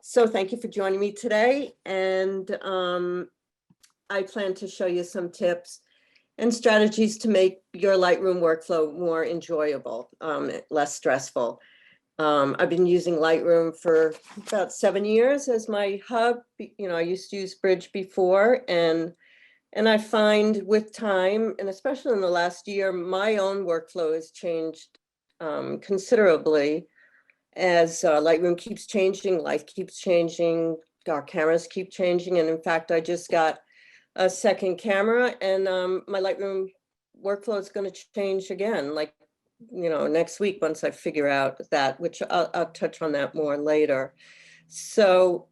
So thank you for joining me today. And I plan to show you some tips and strategies to make your Lightroom workflow more enjoyable, less stressful. I've been using Lightroom for about 7 years as my hub. You know, I used to use Bridge before, and I find with time, and especially in the last year, my own workflow has changed considerably as Lightroom keeps changing, life keeps changing, our cameras keep changing. And in fact, I just got a second camera, and my Lightroom workflow is going to change again, like, you know, next week once I figure out that, which I'll touch on that more later. So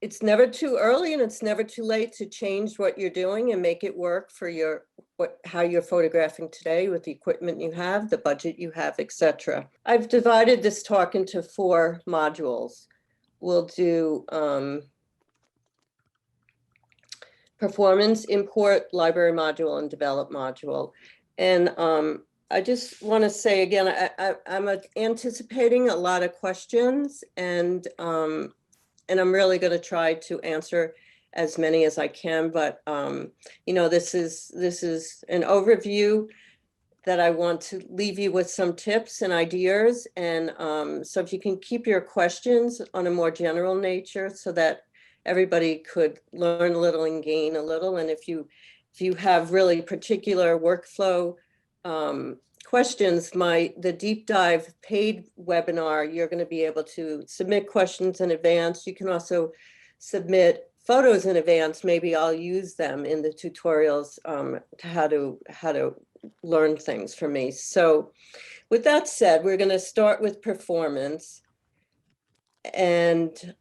it's never too early and it's never too late to change what you're doing and make it work for your how you're photographing today with the equipment you have, the budget you have, etc. I've divided this talk into 4 modules. We'll do performance, import, library module, and develop module. And I just want to say again, I'm anticipating a lot of questions, and I'm really going to try to answer as many as I can. But you know, this is an overview that I want to leave you with some tips and ideas. And so if you can keep your questions on a more general nature so that everybody could learn a little and gain a little. And if you have really particular workflow questions, the deep dive paid webinar, you're going to be able to submit questions in advance. You can also submit photos in advance. Maybe I'll use them in the tutorials to how to learn things from me. So with that said, we're going to start with performance. And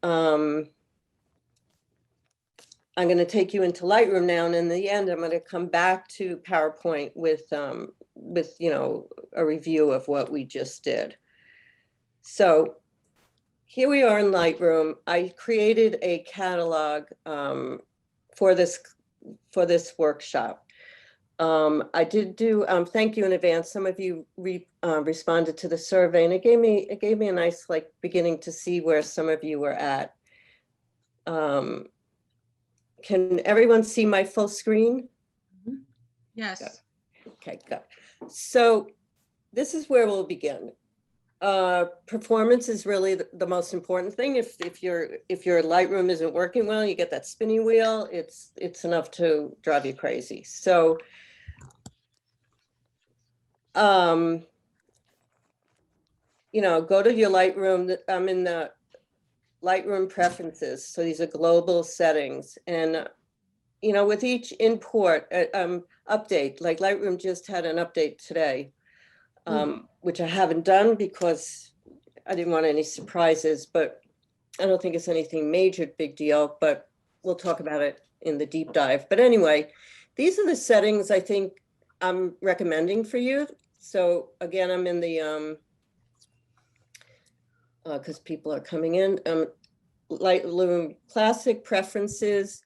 I'm going to take you into Lightroom now, and in the end, I'm going to come back to PowerPoint with you know, a review of what we just did. So here we are in Lightroom. I created a catalog for this workshop. I did do thank you in advance. Some of you responded to the survey, and it gave me a nice like beginning to see where some of you were at. Can everyone see my full screen? Yes. Good. Okay, good. So this is where we'll begin. Performance is really the most important thing. If your Lightroom isn't working well, you get that spinning wheel, it's enough to drive you crazy. So you know, go to your Lightroom. I'm in the Lightroom preferences. So these are global settings, and you know, with each import update, like Lightroom just had an update today, which I haven't done because I didn't want any surprises, but I don't think it's anything major, big deal, but we'll talk about it in the deep dive. But anyway, these are the settings I think I'm recommending for you. So again, I'm in the, because people are coming in, Lightroom Classic preferences.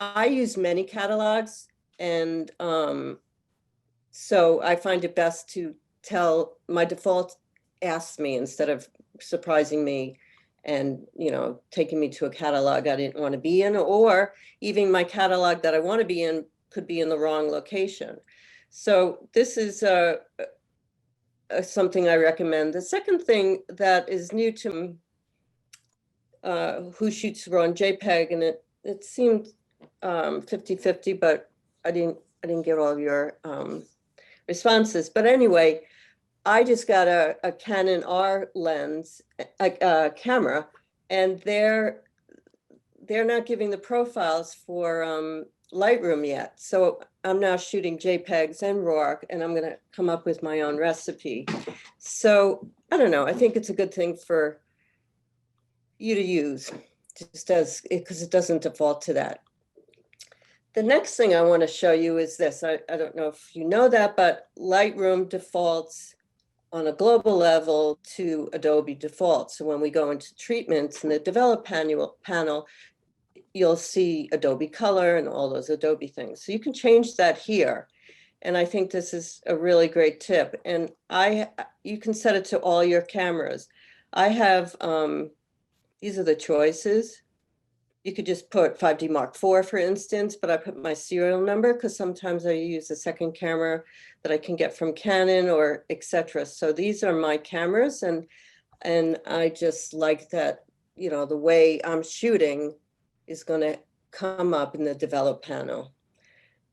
I use many catalogs, and so I find it best to tell my default asks me instead of surprising me and, you know, taking me to a catalog I didn't want to be in, or even my catalog that I want to be in could be in the wrong location. So this is something I recommend. The second thing that is new to me, who shoots raw and JPEG, and it seemed 50-50, but I didn't get all your responses. But anyway, I just got a Canon R lens camera, and they're not giving the profiles for Lightroom yet. So I'm now shooting JPEGs and RAW, and I'm going to come up with my own recipe. So I don't know. I think it's a good thing for you to use, just as because it doesn't default to that. The next thing I want to show you is this. I don't know if you know that, but Lightroom defaults on a global level to Adobe default. So when we go into treatments in the develop panel, you'll see Adobe Color and all those Adobe things. So you can change that here. And I think this is a really great tip. And you can set it to all your cameras. I have these are the choices. You could just put 5D Mark IV, for instance, but I put my serial number because sometimes I use a second camera that I can get from Canon or etc. So these are my cameras, and I just like that, you know, the way I'm shooting is going to come up in the develop panel.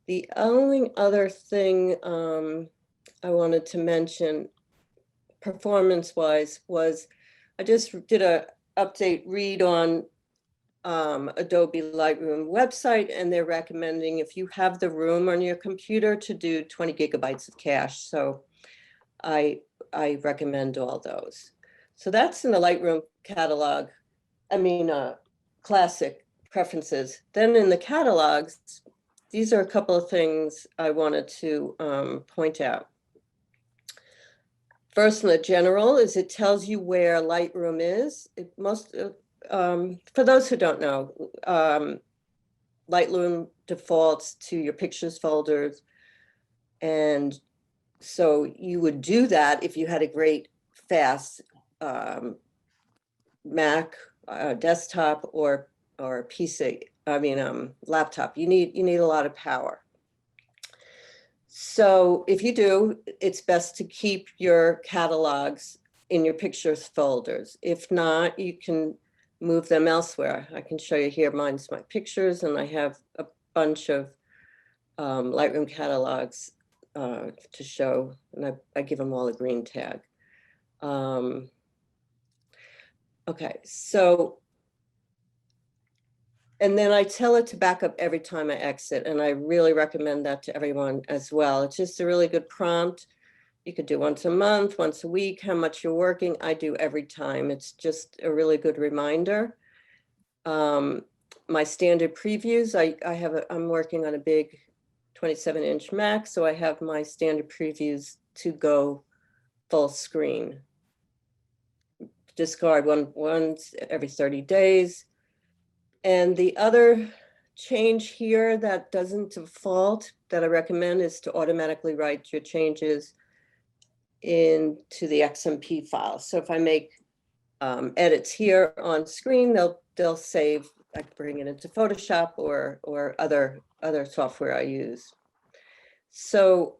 The only other thing I wanted to mention performance-wise was I just did a update read on Adobe Lightroom website, and they're recommending if you have the room on your computer to do 20 gigabytes of cache. So I recommend all those. So that's in the Lightroom catalog. I mean, classic preferences. Then in the catalogs, these are a couple of things I wanted to point out. First, in the general, is it tells you where Lightroom is. It most, for those who don't know, Lightroom defaults to your pictures folders. And so you would do that if you had a great fast Mac, desktop, or PC. I mean, laptop. You need a lot of power. So if you do, it's best to keep your catalogs in your pictures folders. If not, you can move them elsewhere. I can show you here. Mine's my pictures, and I have a bunch of Lightroom catalogs to show, and I give them all a green tag. Okay, so, and then I tell it to back up every time I exit, and I really recommend that to everyone as well. It's just a really good prompt. You could do once a month, once a week, how much you're working. I do every time. It's just a really good reminder. My standard previews, I'm working on a big 27-inch Mac, so I have my standard previews to go full screen. Discard once every 30 days. And the other change here that doesn't default that I recommend is to automatically write your changes into the XMP file. So if I make edits here on screen, they'll save. I can bring it into Photoshop or other software I use. So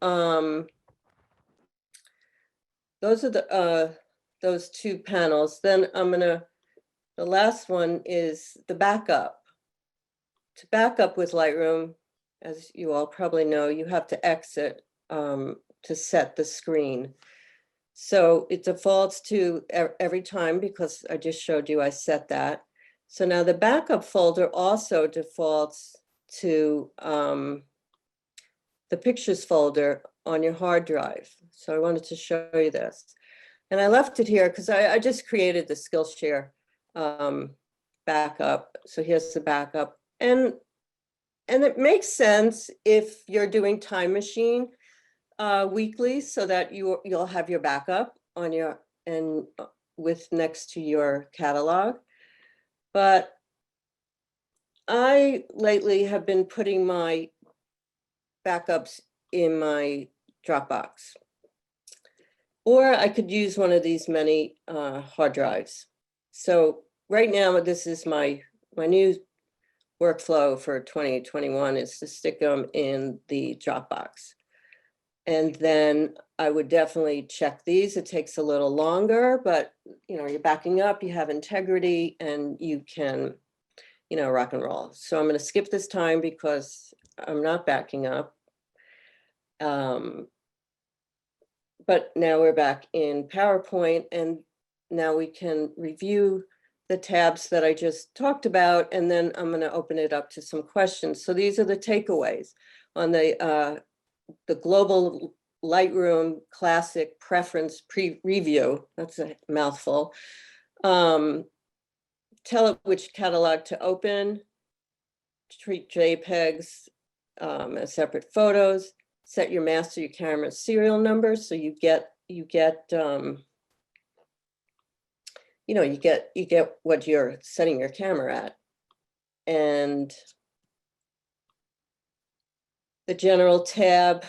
those are those two panels. Then the last one is the backup. To back up with Lightroom, as you all probably know, you have to exit to set the screen. So it defaults to every time because I just showed you I set that. So now the backup folder also defaults to the pictures folder on your hard drive. So I wanted to show you this. And I left it here because I just created the Skillshare backup. So here's the backup. And it makes sense if you're doing Time Machine weekly, so that you'll have your backup on your with next to your catalog. But I lately have been putting my backups in my Dropbox, or I could use one of these many hard drives. So right now, this is my new workflow for 2021 is to stick them in the Dropbox. And then I would definitely check these. It takes a little longer, but you know, you're backing up, you have integrity, and you can, you know, rock and roll. So I'm going to skip this time because I'm not backing up. But now we're back in PowerPoint, and now we can review the tabs that I just talked about, and then I'm going to open it up to some questions. So these are the takeaways on the global Lightroom Classic preference preview. That's a mouthful. Tell it which catalog to open, treat JPEGs as separate photos, set your master your camera serial number so you get you get what you're setting your camera at. And the general tab,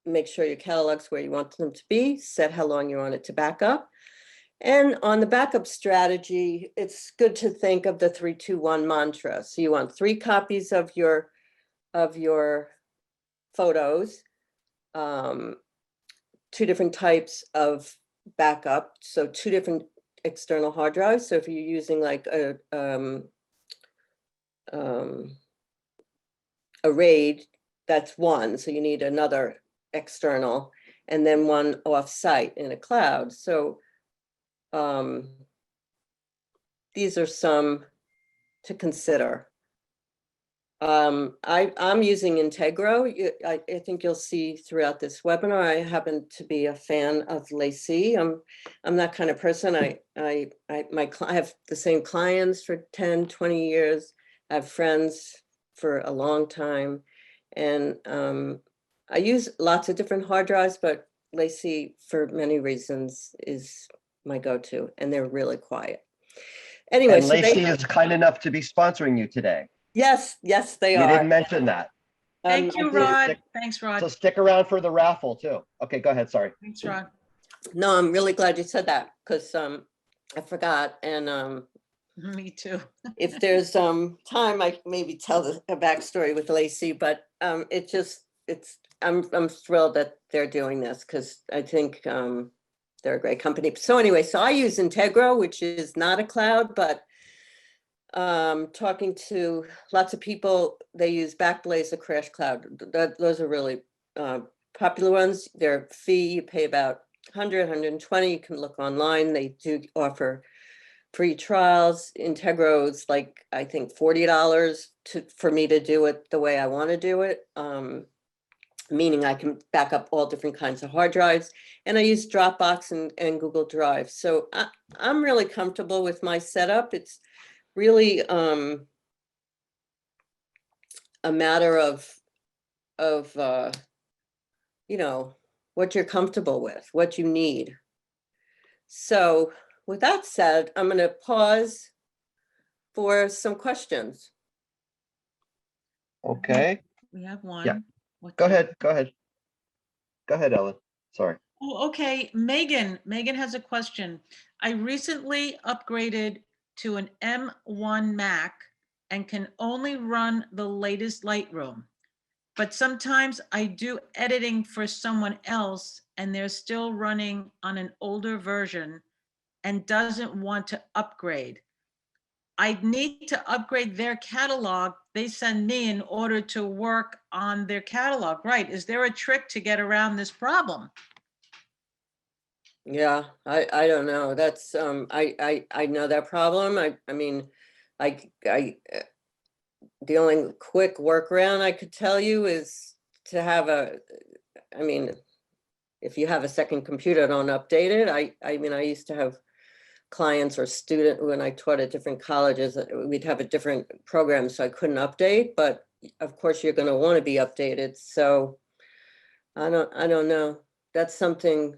make sure your catalog's where you want them to be, set how long you want it to back up. And on the backup strategy, it's good to think of the 3-2-1 mantra. So you want 3 copies of your photos, 2 different types of backup, so 2 different external hard drives. So if you're using like a RAID, that's 1, so you need another external, and then 1 off-site in a cloud. So these are some to consider. I'm using Integro. I think you'll see throughout this webinar, I happen to be a fan of Lacey. I'm that kind of person. I have the same clients for 10, 20 years. I have friends for a long time. And I use lots of different hard drives, but Lacey, for many reasons, is my go-to, and they're really quiet. Anyway, And so Lacey is kind enough to be sponsoring you today. yes, they You are. didn't mention that. Thank you, I did. Rod. Thanks, So Rod. stick around for the raffle too. Okay, go ahead, sorry. Thanks, Rod. No, I'm really glad you said that, because I forgot. And Me too. if there's time, I maybe tell a backstory with Lacey, but I'm thrilled that they're doing this, because I think they're a great company. So anyway, so I use Integro, which is not a cloud, but talking to lots of people, they use Backblaze or Crash Cloud. Those are really popular ones. Their fee, you pay about 100, 120. You can look online. They do offer free trials. Integro's like, I think $40 for me to do it the way I want to do it. Meaning I can back up all different kinds of hard drives. And I use Dropbox and Google Drive. So I'm really comfortable with my setup. It's really a matter of you know, what you're comfortable with, what you need. So with that said, I'm going to pause for some questions. Okay, We have one. Yeah. What's go it? ahead, go ahead. Go ahead, Ellen. Sorry. Oh, okay. Megan has a question. I recently upgraded to an M1 Mac and can only run the latest Lightroom. But sometimes I do editing for someone else and they're still running on an older version and doesn't want to upgrade. I need to upgrade their catalog they send me in order to work on their catalog. Right. Is there a trick to get around this problem? Yeah, I don't know. That's I know that problem. I mean, the only quick workaround I could tell you is to have I mean, if you have a second computer, don't update it. I mean, I used to have clients or student when I taught at different colleges, we'd have a different program, so I couldn't update, but of course you're going to want to be updated. So I don't know. That's something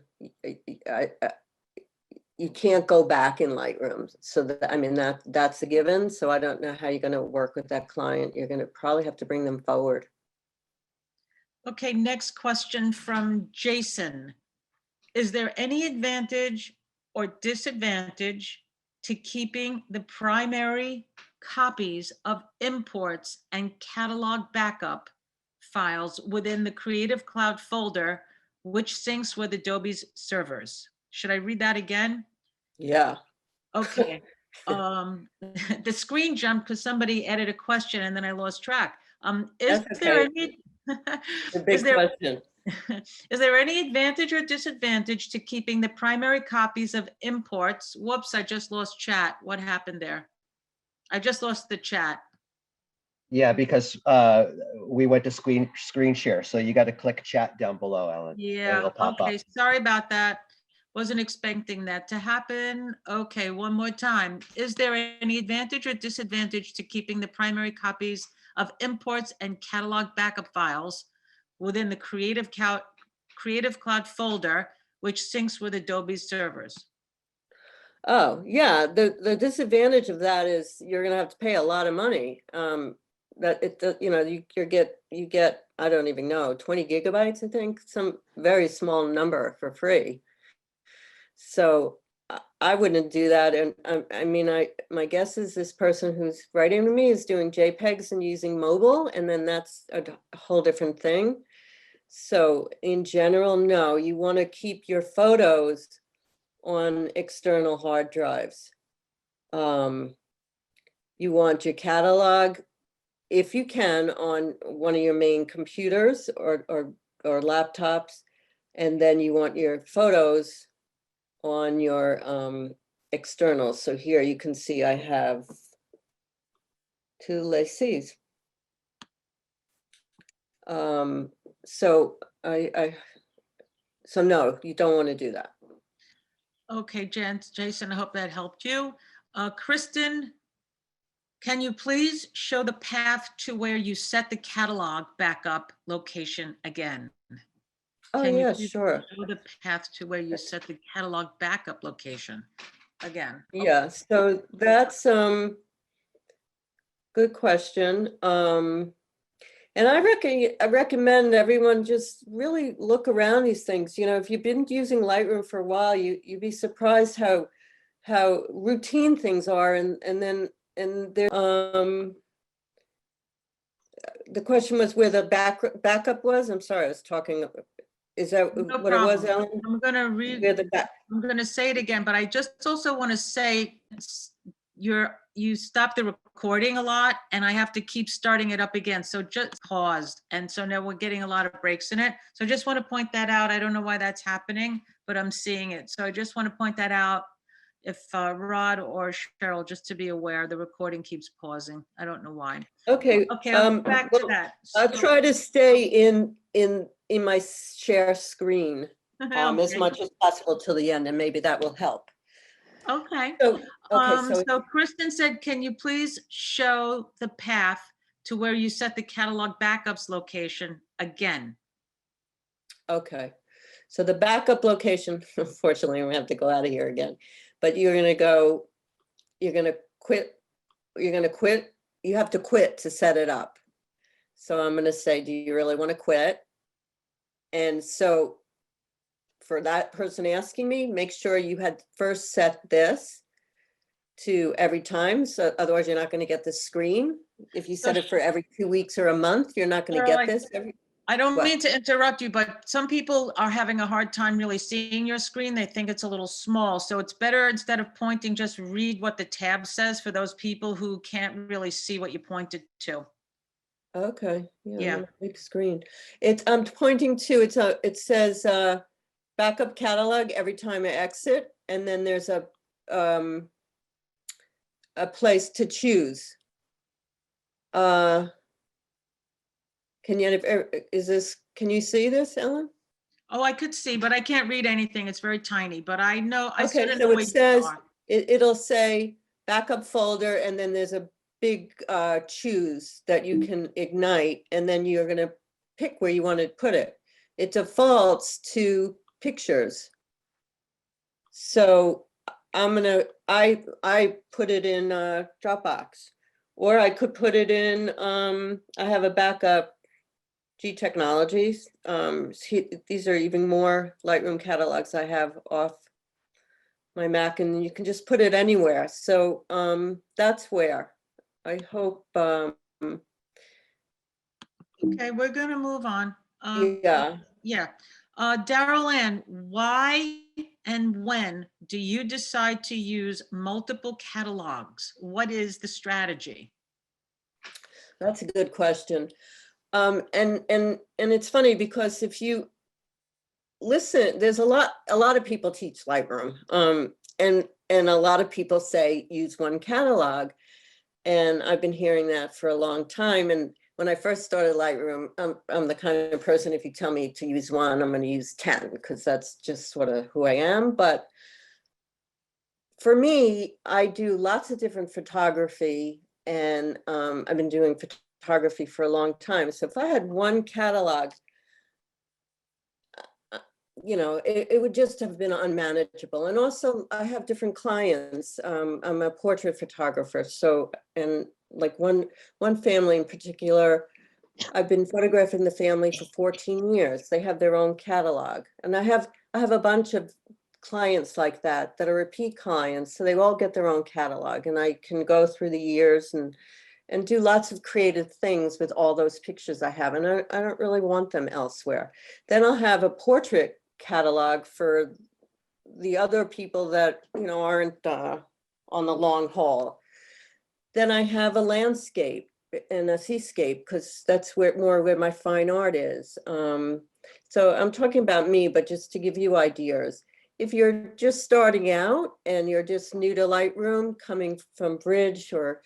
you can't go back in Lightroom. So that, I mean, that's a given. So I don't know how you're going to work with that client. You're going to probably have to bring them forward. Okay, next question from Jason. Is there any advantage or disadvantage to keeping the primary copies of imports and catalog backup files within the Creative Cloud folder, which syncs with Adobe's servers? Should I read that again? Yeah. Okay. The screen jumped because somebody added a question and then I lost track. Is That's there okay. any It's a big question. is there any advantage or disadvantage to keeping the primary copies of imports? Whoops, I just lost chat. What happened there? I just lost the chat. Yeah, because we went to screen share, so you got to click chat down below, Ellen. and Yeah, it'll pop okay, up. sorry about that. Wasn't expecting that to happen. Okay, one more time. Is there any advantage or disadvantage to keeping the primary copies of imports and catalog backup files within the Creative Cloud folder, which syncs with Adobe's servers? Oh, yeah, the disadvantage of that is you're gonna have to pay a lot of money. That you know, you get, I don't even know, 20 gigabytes, I think, some very small number for free. So I wouldn't do that. And I mean, my guess is this person who's writing to me is doing JPEGs and using mobile, and then that's a whole different thing. So in general, no, you want to keep your photos on external hard drives. You want your catalog, if you can, on one of your main computers or laptops, and then you want your photos on your externals. So here you can see I have 2 laces. So so no, you don't want to do that. Okay, Jason, I hope that helped you. Kristen, can you please show the path to where you set the catalog backup location again? Oh, Can you yeah, please sure. show the path to where you set the catalog backup location again? Yeah, so that's good question. And I recommend everyone just really look around these things. You know, if you've been using Lightroom for a while, you'd be surprised how routine things are, and there the question was where the backup was. I'm sorry, I was talking. Is that No what it was, problem. Ellen? I'm gonna read, Where the back? I'm gonna say it again, but I just also want to say you stopped the recording a lot and I have to keep starting it up again. So just paused. And so now we're getting a lot of breaks in it. So I just want to point that out. I don't know why that's happening, but I'm seeing it. So I just want to point that out. If Rod or Cheryl, just to be aware, the recording keeps pausing. I don't know why. Okay. Okay, I'll go back to well, that. I'll So- try to stay in my share screen as Okay. much as possible till the end, and maybe that will help. Okay. So, okay, so So Kristen said, can you please show the path to where you set the catalog backups location again? okay, so the backup location, unfortunately, we have to go out of here again, but you're gonna quit, you have to quit to set it up. So I'm gonna say, do you really want to quit? And so for that person asking me, make sure you had first set this to every time. So otherwise you're not going to get the screen. If you set it for every 2 weeks or a month, you're not going to get this. I don't What? mean to interrupt you, but some people are having a hard time really seeing your screen. They think it's a little small. So it's better, instead of pointing, just read what the tab says for those people who can't really see what you pointed to. Okay. Yeah. On a big screen. I'm pointing to, it says backup catalog every time I exit, and then there's a place to choose. Can you see this, Ellen? Oh, I could see, but I can't read anything. It's very tiny, but I know, I Okay, sort of so know it where you says, are. it'll say backup folder, and then there's a big choose that you can ignite, and then you're gonna pick where you want to put it. It defaults to pictures. So I put it in Dropbox, or I could put it in, I have a backup, G Technologies. These are even more Lightroom catalogs I have off my Mac, and you can just put it anywhere. So that's where I hope. Okay, we're gonna move on. Yeah. Yeah. Darrell Ann, why and when do you decide to use multiple catalogs? What is the strategy? That's a good question. And it's funny because if you listen, there's a lot of people teach Lightroom. And a lot of people say use one catalog. And I've been hearing that for a long time. And when I first started Lightroom, I'm the kind of person, if you tell me to use one, I'm going to use 10, because that's just sort of who I am. But for me, I do lots of different photography, and I've been doing photography for a long time. So if I had one catalog, it would just have been unmanageable. And also I have different clients. I'm a portrait photographer. So, and like one family in particular, I've been photographing the family for 14 years. They have their own catalog. And I have a bunch of clients like that are repeat clients, so they all get their own catalog, and I can go through the years and do lots of creative things with all those pictures I have, and I don't really want them elsewhere. Then I'll have a portrait catalog for the other people that, you know, aren't on the long haul. Then I have a landscape and a seascape, because that's where my fine art is. So I'm talking about me, but just to give you ideas. If you're just starting out and you're just new to Lightroom, coming from Bridge or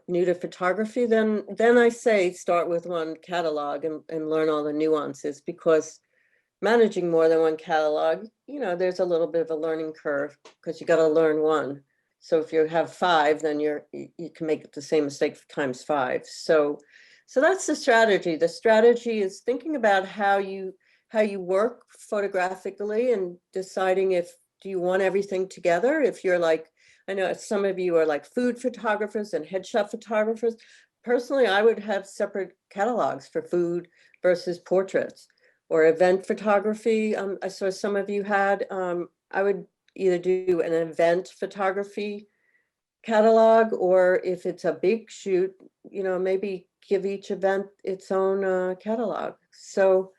new to photography, then I say start with one catalog and learn all the nuances, because managing more than one catalog, you know, there's a little bit of a learning curve, because you got to learn one. So if you have 5, then you can make the same mistake times 5. So that's the strategy. The strategy is thinking about how you work photographically, and deciding if do you want everything together. If you're like, I know some of you are like food photographers and headshot photographers. Personally, I would have separate catalogs for food versus portraits, or event photography. I saw some of you had. I would either do an event photography catalog, or if it's a big shoot, you know, maybe give each event its own catalog. So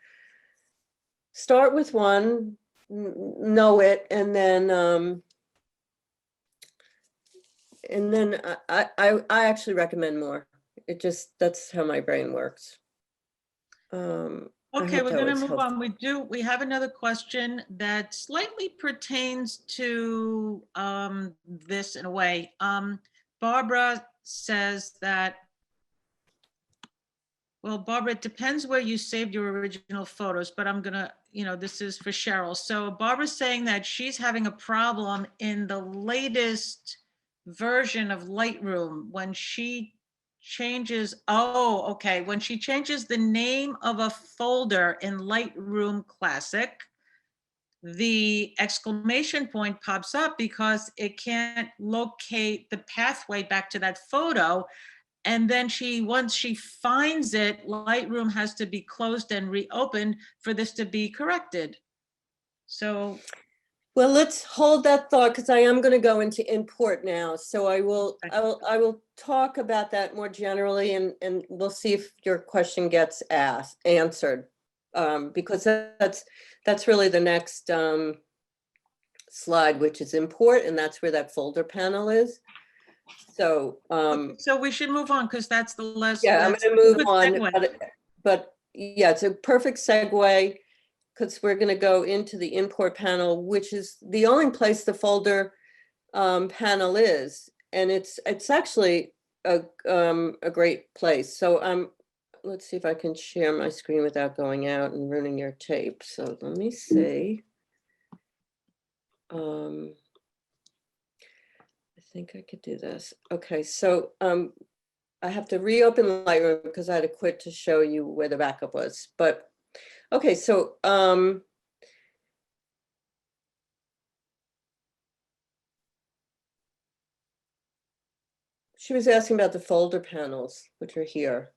start with one, know it, and then I actually recommend more. It just, that's how my brain works. I Okay, hope we're that gonna was move helpful. on. We have another question that slightly pertains to this in a way. Barbara says that, well, Barbara, it depends where you saved your original photos, but I'm gonna, you know, this is for Cheryl. So Barbara's saying that she's having a problem in the latest version of Lightroom when she changes, oh, okay, when she changes the name of a folder in Lightroom Classic, the exclamation point pops up because it can't locate the pathway back to that photo. And then once she finds it, Lightroom has to be closed and reopened for this to be corrected. So, Well, let's hold that thought, because I am going to go into import now. So I will talk about that more generally, and we'll see if your question gets answered, because that's really the next slide, which is import, and that's where that folder panel is. So so we should move on, because that's the last. yeah, I'm that's going to a move good on, segue. but yeah, it's a perfect segue, because we're going to go into the import panel, which is the only place the folder panel is, and it's actually a great place. So let's see if I can share my screen without going out and ruining your tape. So let me see. I think I could do this. Okay, so I have to reopen Lightroom because I had to quit to show you where the backup was. But okay, so she was asking about the folder panels, which are here.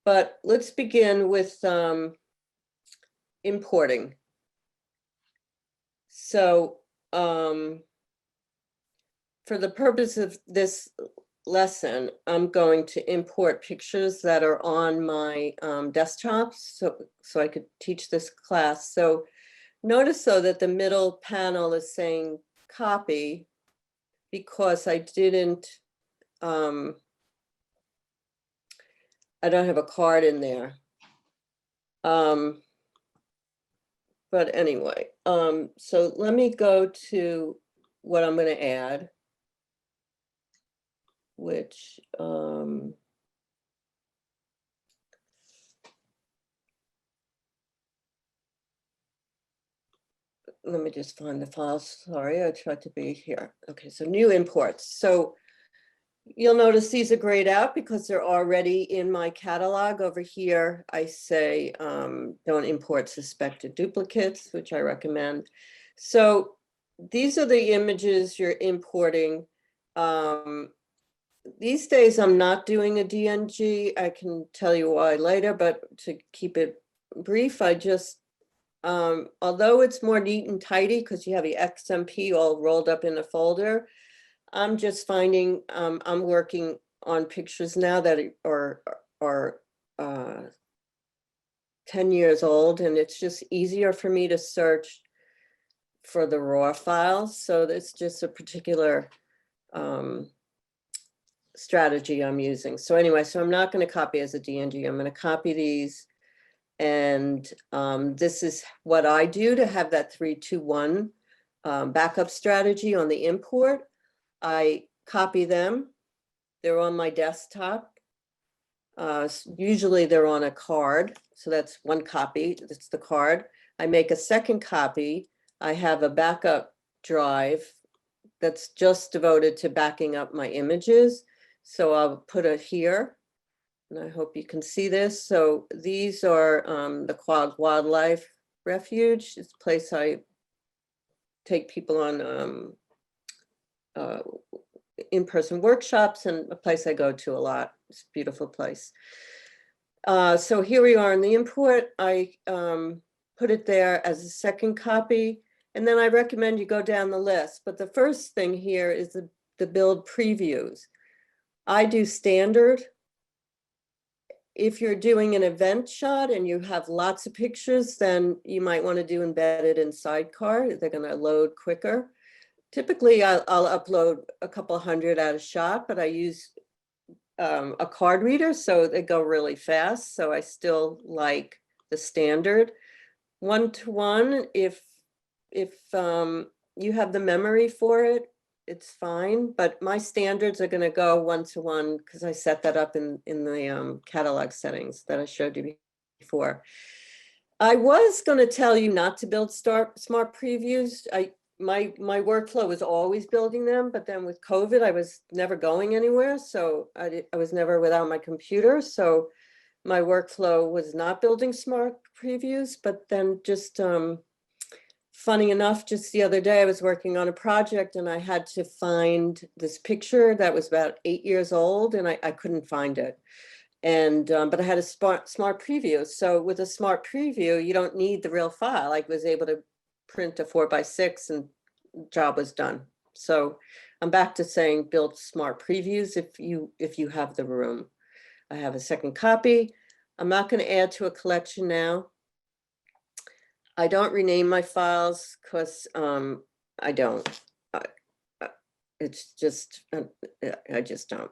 But let's begin with importing. So for the purpose of this lesson, I'm going to import pictures that are on my desktop, so I could teach this class. So notice though that the middle panel is saying copy, because I didn't, I don't have a card in there. But anyway, so let me go to what I'm going to add, which let me just find the file. Sorry, I tried to be here. Okay, so new imports. So you'll notice these are grayed out because they're already in my catalog. Over here, I say don't import suspected duplicates, which I recommend. So these are the images you're importing. These days, I'm not doing a DNG. I can tell you why later, but to keep it brief, I just although it's more neat and tidy because you have your XMP all rolled up in a folder, I'm just finding, I'm working on pictures now that are 10 years old, and it's just easier for me to search for the raw files. So it's just a particular strategy I'm using. So anyway, so I'm not going to copy as a DNG. I'm going to copy these. And this is what I do to have that 3-2-1 backup strategy on the import. I copy them. They're on my desktop. Usually they're on a card. So that's one copy. That's the card. I make a second copy. I have a backup drive that's just devoted to backing up my images. So I'll put it here. And I hope you can see this. So these are the Quag Wildlife Refuge. It's a place I take people on in-person workshops, and a place I go to a lot. It's a beautiful place. So here we are in the import. I put it there as a second copy, and then I recommend you go down the list. But the first thing here is the build previews. I do standard. If you're doing an event shot and you have lots of pictures, then you might want to do embedded in sidecar. They're going to load quicker. Typically, I'll upload a couple hundred at a shot, but I use a card reader, so they go really fast. So I still like the standard 1-to-1. If you have the memory for it, it's fine. But my standards are going to go 1-to-1 because I set that up in the catalog settings that I showed you before. I was going to tell you not to build smart previews. My workflow was always building them, but then with COVID, I was never going anywhere. So I was never without my computer. So my workflow was not building smart previews, but then just funny enough, just the other day, I was working on a project and I had to find this picture that was about 8 years old, and I couldn't find it. And but I had a smart preview. So with a smart preview, you don't need the real file. I was able to print a 4x6 and job was done. So I'm back to saying build smart previews if you have the room. I have a second copy. I'm not going to add to a collection now. I don't rename my files because I don't. It's just I just don't.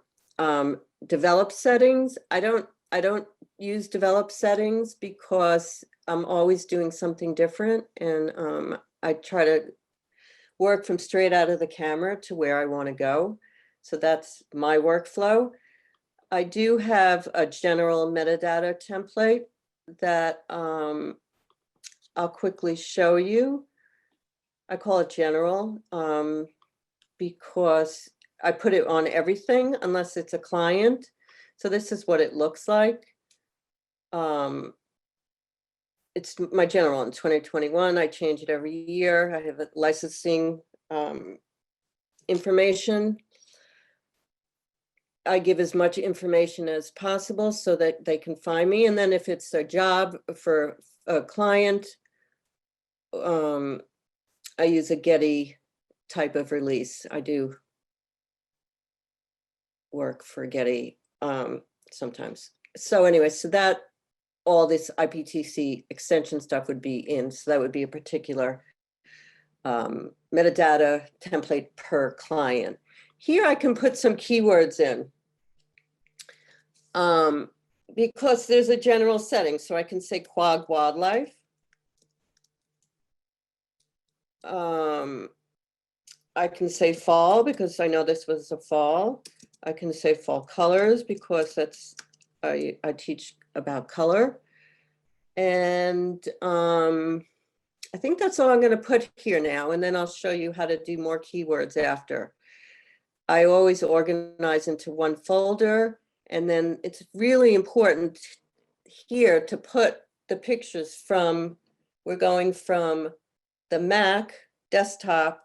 Develop settings. I don't use develop settings because I'm always doing something different, and I try to work from straight out of the camera to where I want to go. So that's my workflow. I do have a general metadata template that I'll quickly show you. I call it general because I put it on everything unless it's a client. So this is what it looks like. It's my general in 2021. I change it every year. I have a licensing information. I give as much information as possible so that they can find me. And then if it's a job for a client, I use a Getty type of release. I do work for Getty sometimes. So anyway, so that all this IPTC extension stuff would be in. So that would be a particular metadata template per client. Here I can put some keywords in because there's a general setting. So I can say Quag Wildlife. I can say fall because I know this was a fall. I can say fall colors because that's I teach about color. And I think that's all I'm going to put here now, and then I'll show you how to do more keywords after. I always organize into one folder, and then it's really important here to put the pictures from, we're going from the Mac desktop,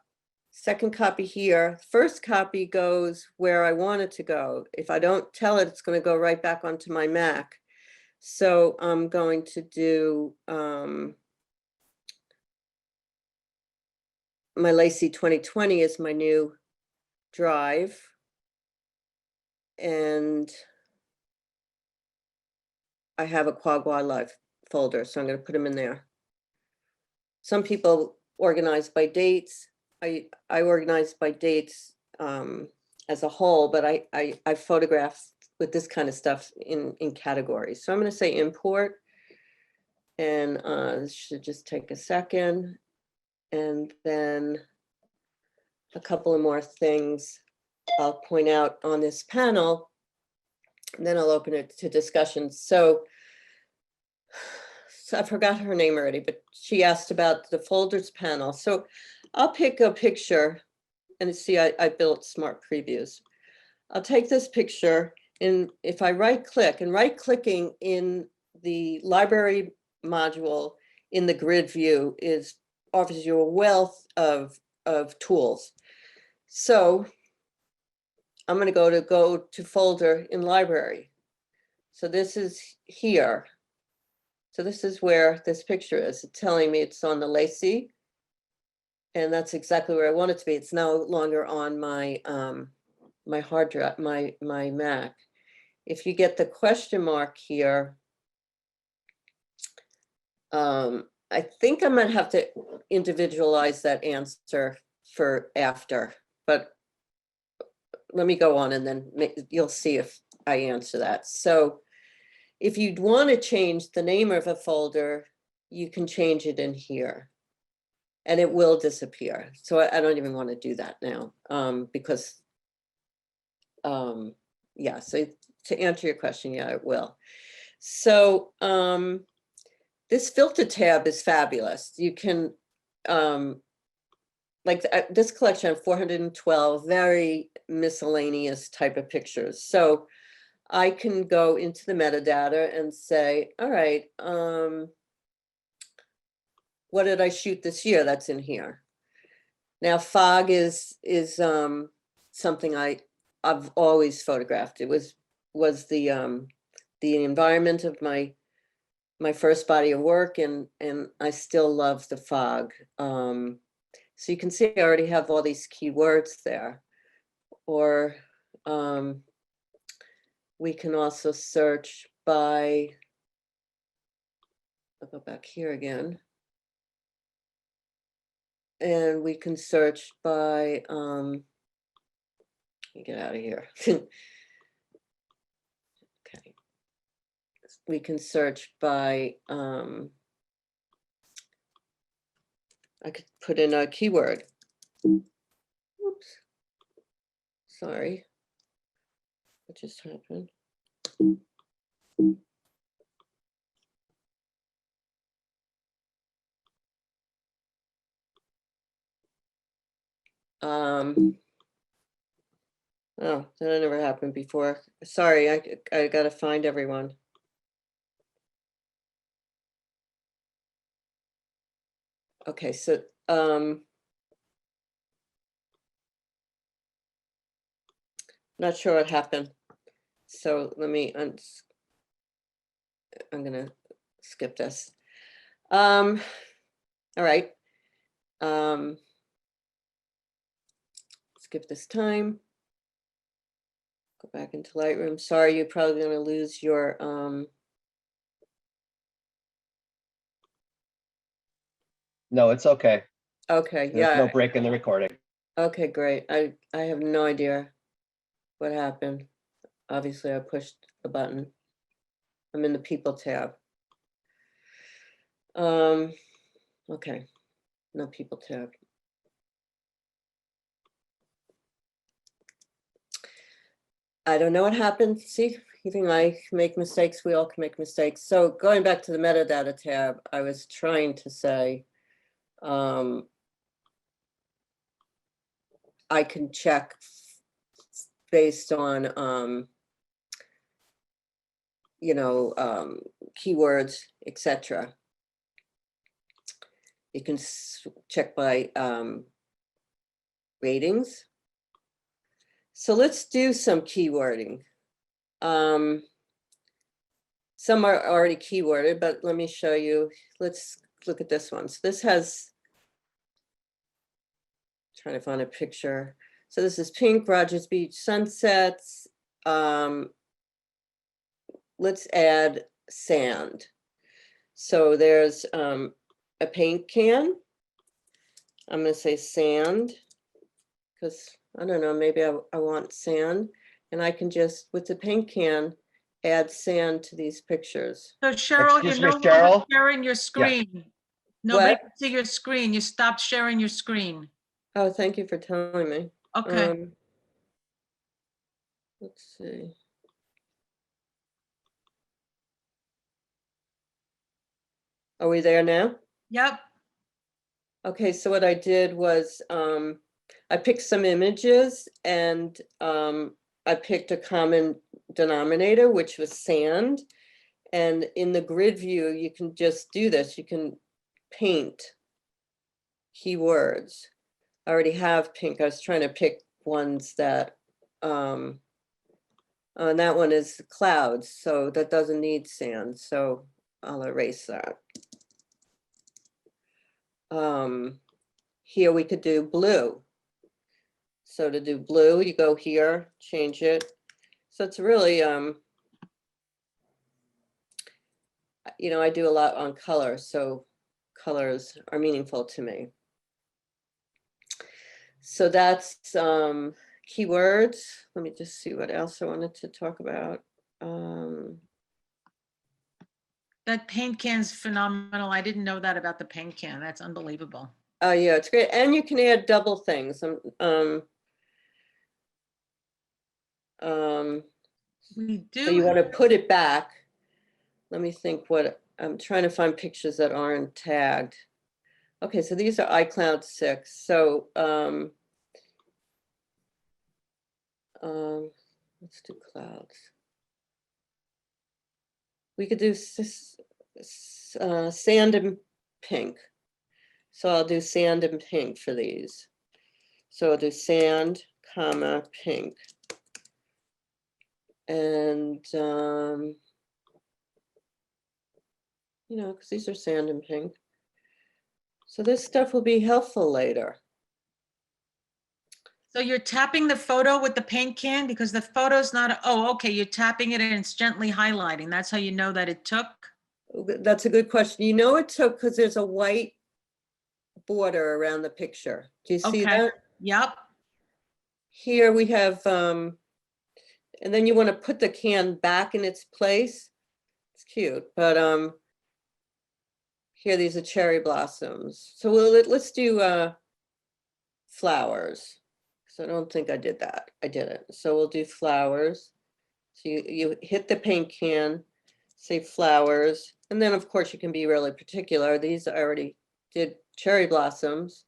second copy here, first copy goes where I want it to go. If I don't tell it, it's going to go right back onto my Mac. So I'm going to do my Lacey 2020 is my new drive. And I have a Quad Wildlife folder, so I'm going to put them in there. Some people organize by dates. I organize by dates as a whole, but I photograph with this kind of stuff in categories. So I'm going to say import, and this should just take a second. And then a couple of more things I'll point out on this panel, and then I'll open it to discussion. So I forgot her name already, but she asked about the folders panel. So I'll pick a picture, and see, I built smart previews. I'll take this picture, and if I right-click, and right-clicking in the library module in the grid view offers you a wealth of tools. So I'm going to go to folder in library. So this is here. So this is where this picture is. It's telling me it's on the Lacey, and that's exactly where I want it to be. It's no longer on my my hard drive, my Mac. If you get the question mark here, I think I might have to individualize that answer for after, but let me go on, and then you'll see if I answer that. So if you'd want to change the name of a folder, you can change it in here, and it will disappear. So I don't even want to do that now, because, yeah, so to answer your question, yeah, it will. So this filter tab is fabulous. You can, like this collection of 412 very miscellaneous type of pictures. So I can go into the metadata and say, all right, what did I shoot this year? That's in here. Now fog is something I've always photographed. It was the environment of my first body of work, and I still love the fog. So you can see I already have all these keywords there. Or we can also search by, I'll go back here again. And we can search by, let me get out of here. Okay. We can search by, I could put in a keyword. Oops. Sorry. What just happened? Oh, that never happened before. Sorry, I gotta find everyone. Okay, so not sure what happened. So let me, I'm gonna skip this. All right. Skip this time. Go back into Lightroom. Sorry, you're probably gonna lose your No, it's okay. okay, There's no yeah. break in the recording. Okay, great. I have no idea what happened. Obviously, I pushed the button. I'm in the people tab. Okay, no people tab. I don't know what happened. See, even I make mistakes. We all can make mistakes. So going back to the metadata tab, I was trying to say, I can check based on, you know, keywords, etc. You can check by ratings. So let's do some keywording. Some are already keyworded, but let me show you. Let's look at this one. So this has trying to find a picture. So this is pink, Rogers Beach sunsets. Let's add sand. So there's a paint can. I'm going to say sand because I don't know, maybe I want sand, and I can just, with the paint can, add sand to these pictures. So Cheryl, you're Excuse me, no longer Cheryl? sharing your screen. Nobody can see your screen. You stopped sharing your screen. Oh, thank you for telling me. Okay. Let's see. Are we there now? Yep. Okay, so what I did was I picked some images and I picked a common denominator, which was sand. And in the grid view, you can just do this. You can paint keywords. I already have pink. I was trying to pick ones that, and that one is clouds, so that doesn't need sand. So I'll erase that. Here we could do blue. So to do blue, you go here, change it. So it's really, you know, I do a lot on color, so colors are meaningful to me. So that's keywords. Let me just see what else I wanted to talk about. That paint can's phenomenal. I didn't know that about the paint can. That's unbelievable. Oh yeah, it's great. And you can add double things. We So you do. want to put it back. Let me think what, I'm trying to find pictures that aren't tagged. Okay, so these are iCloud 6. So let's do clouds. We could do sand and pink. So I'll do sand and pink for these. So I'll do sand, comma, pink. And, you know, because these are sand and pink. So this stuff will be helpful later. So you're tapping the photo with the paint can because the photo's not, oh, okay, you're tapping it and it's gently highlighting. That's how you know that it took? That's a good question. You know it took because there's a white border around the picture. Do you see Okay. that? Yep. Here we have, and then you want to put the can back in its place. It's cute, but here these are cherry blossoms. So let's do flowers. So I don't think I did that. I didn't. So we'll do flowers. So you hit the paint can, say flowers, and then of course you can be really particular. These I already did cherry blossoms.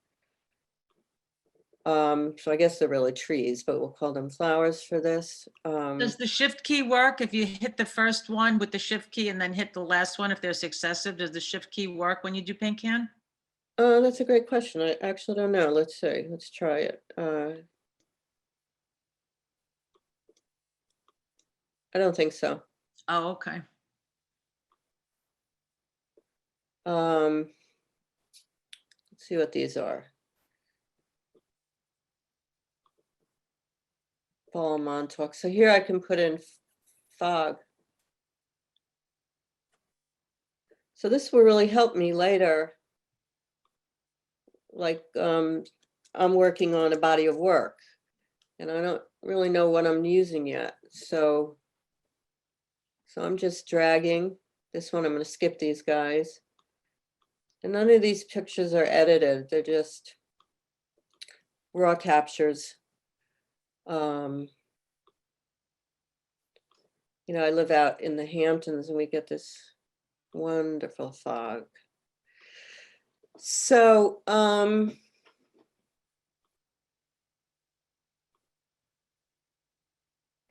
So I guess they're really trees, but we'll call them flowers for this. Does the shift key work if you hit the first one with the shift key and then hit the last one if they're successive? Does the shift key work when you do paint can? That's a great question. I actually don't know. Let's see. Let's try it. I don't think so. Oh, okay. Let's see what these are. Ball Montauk. So here I can put in fog. So this will really help me later. Like I'm working on a body of work and I don't really know what I'm using yet. So I'm just dragging this one. I'm going to skip these guys. And none of these pictures are edited. They're just raw captures. You know, I live out in the Hamptons and we get this wonderful fog. So, and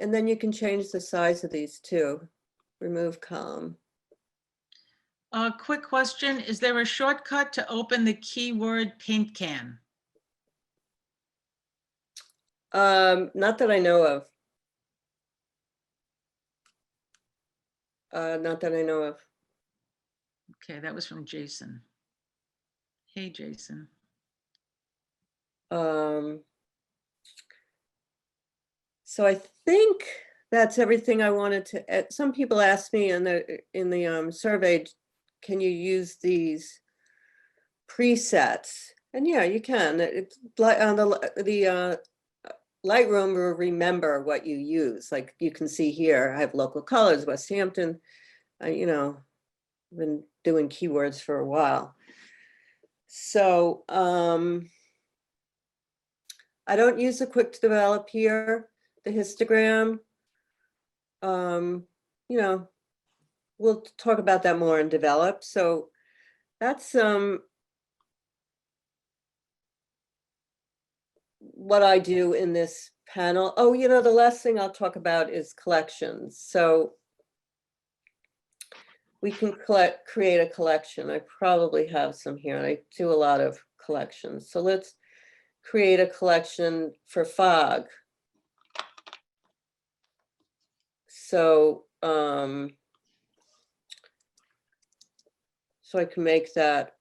then you can change the size of these too. Remove column. A quick question. Is there a shortcut to open the keyword paint can? Not that I know of. Not that I know of. Okay, that was from Jason. Hey, Jason. So I think that's everything I wanted to, some people asked me in the survey, can you use these presets? And yeah, you can. It's like on the Lightroom will remember what you use. Like you can see here, I have local colors, West Hampton. You know, been doing keywords for a while. So I don't use the quick to develop here, the histogram. You know, we'll talk about that more in develop. So that's what I do in this panel. Oh, you know, the last thing I'll talk about is collections. So we can create a collection. I probably have some here. I do a lot of collections. So let's create a collection for fog. So, so I can make that,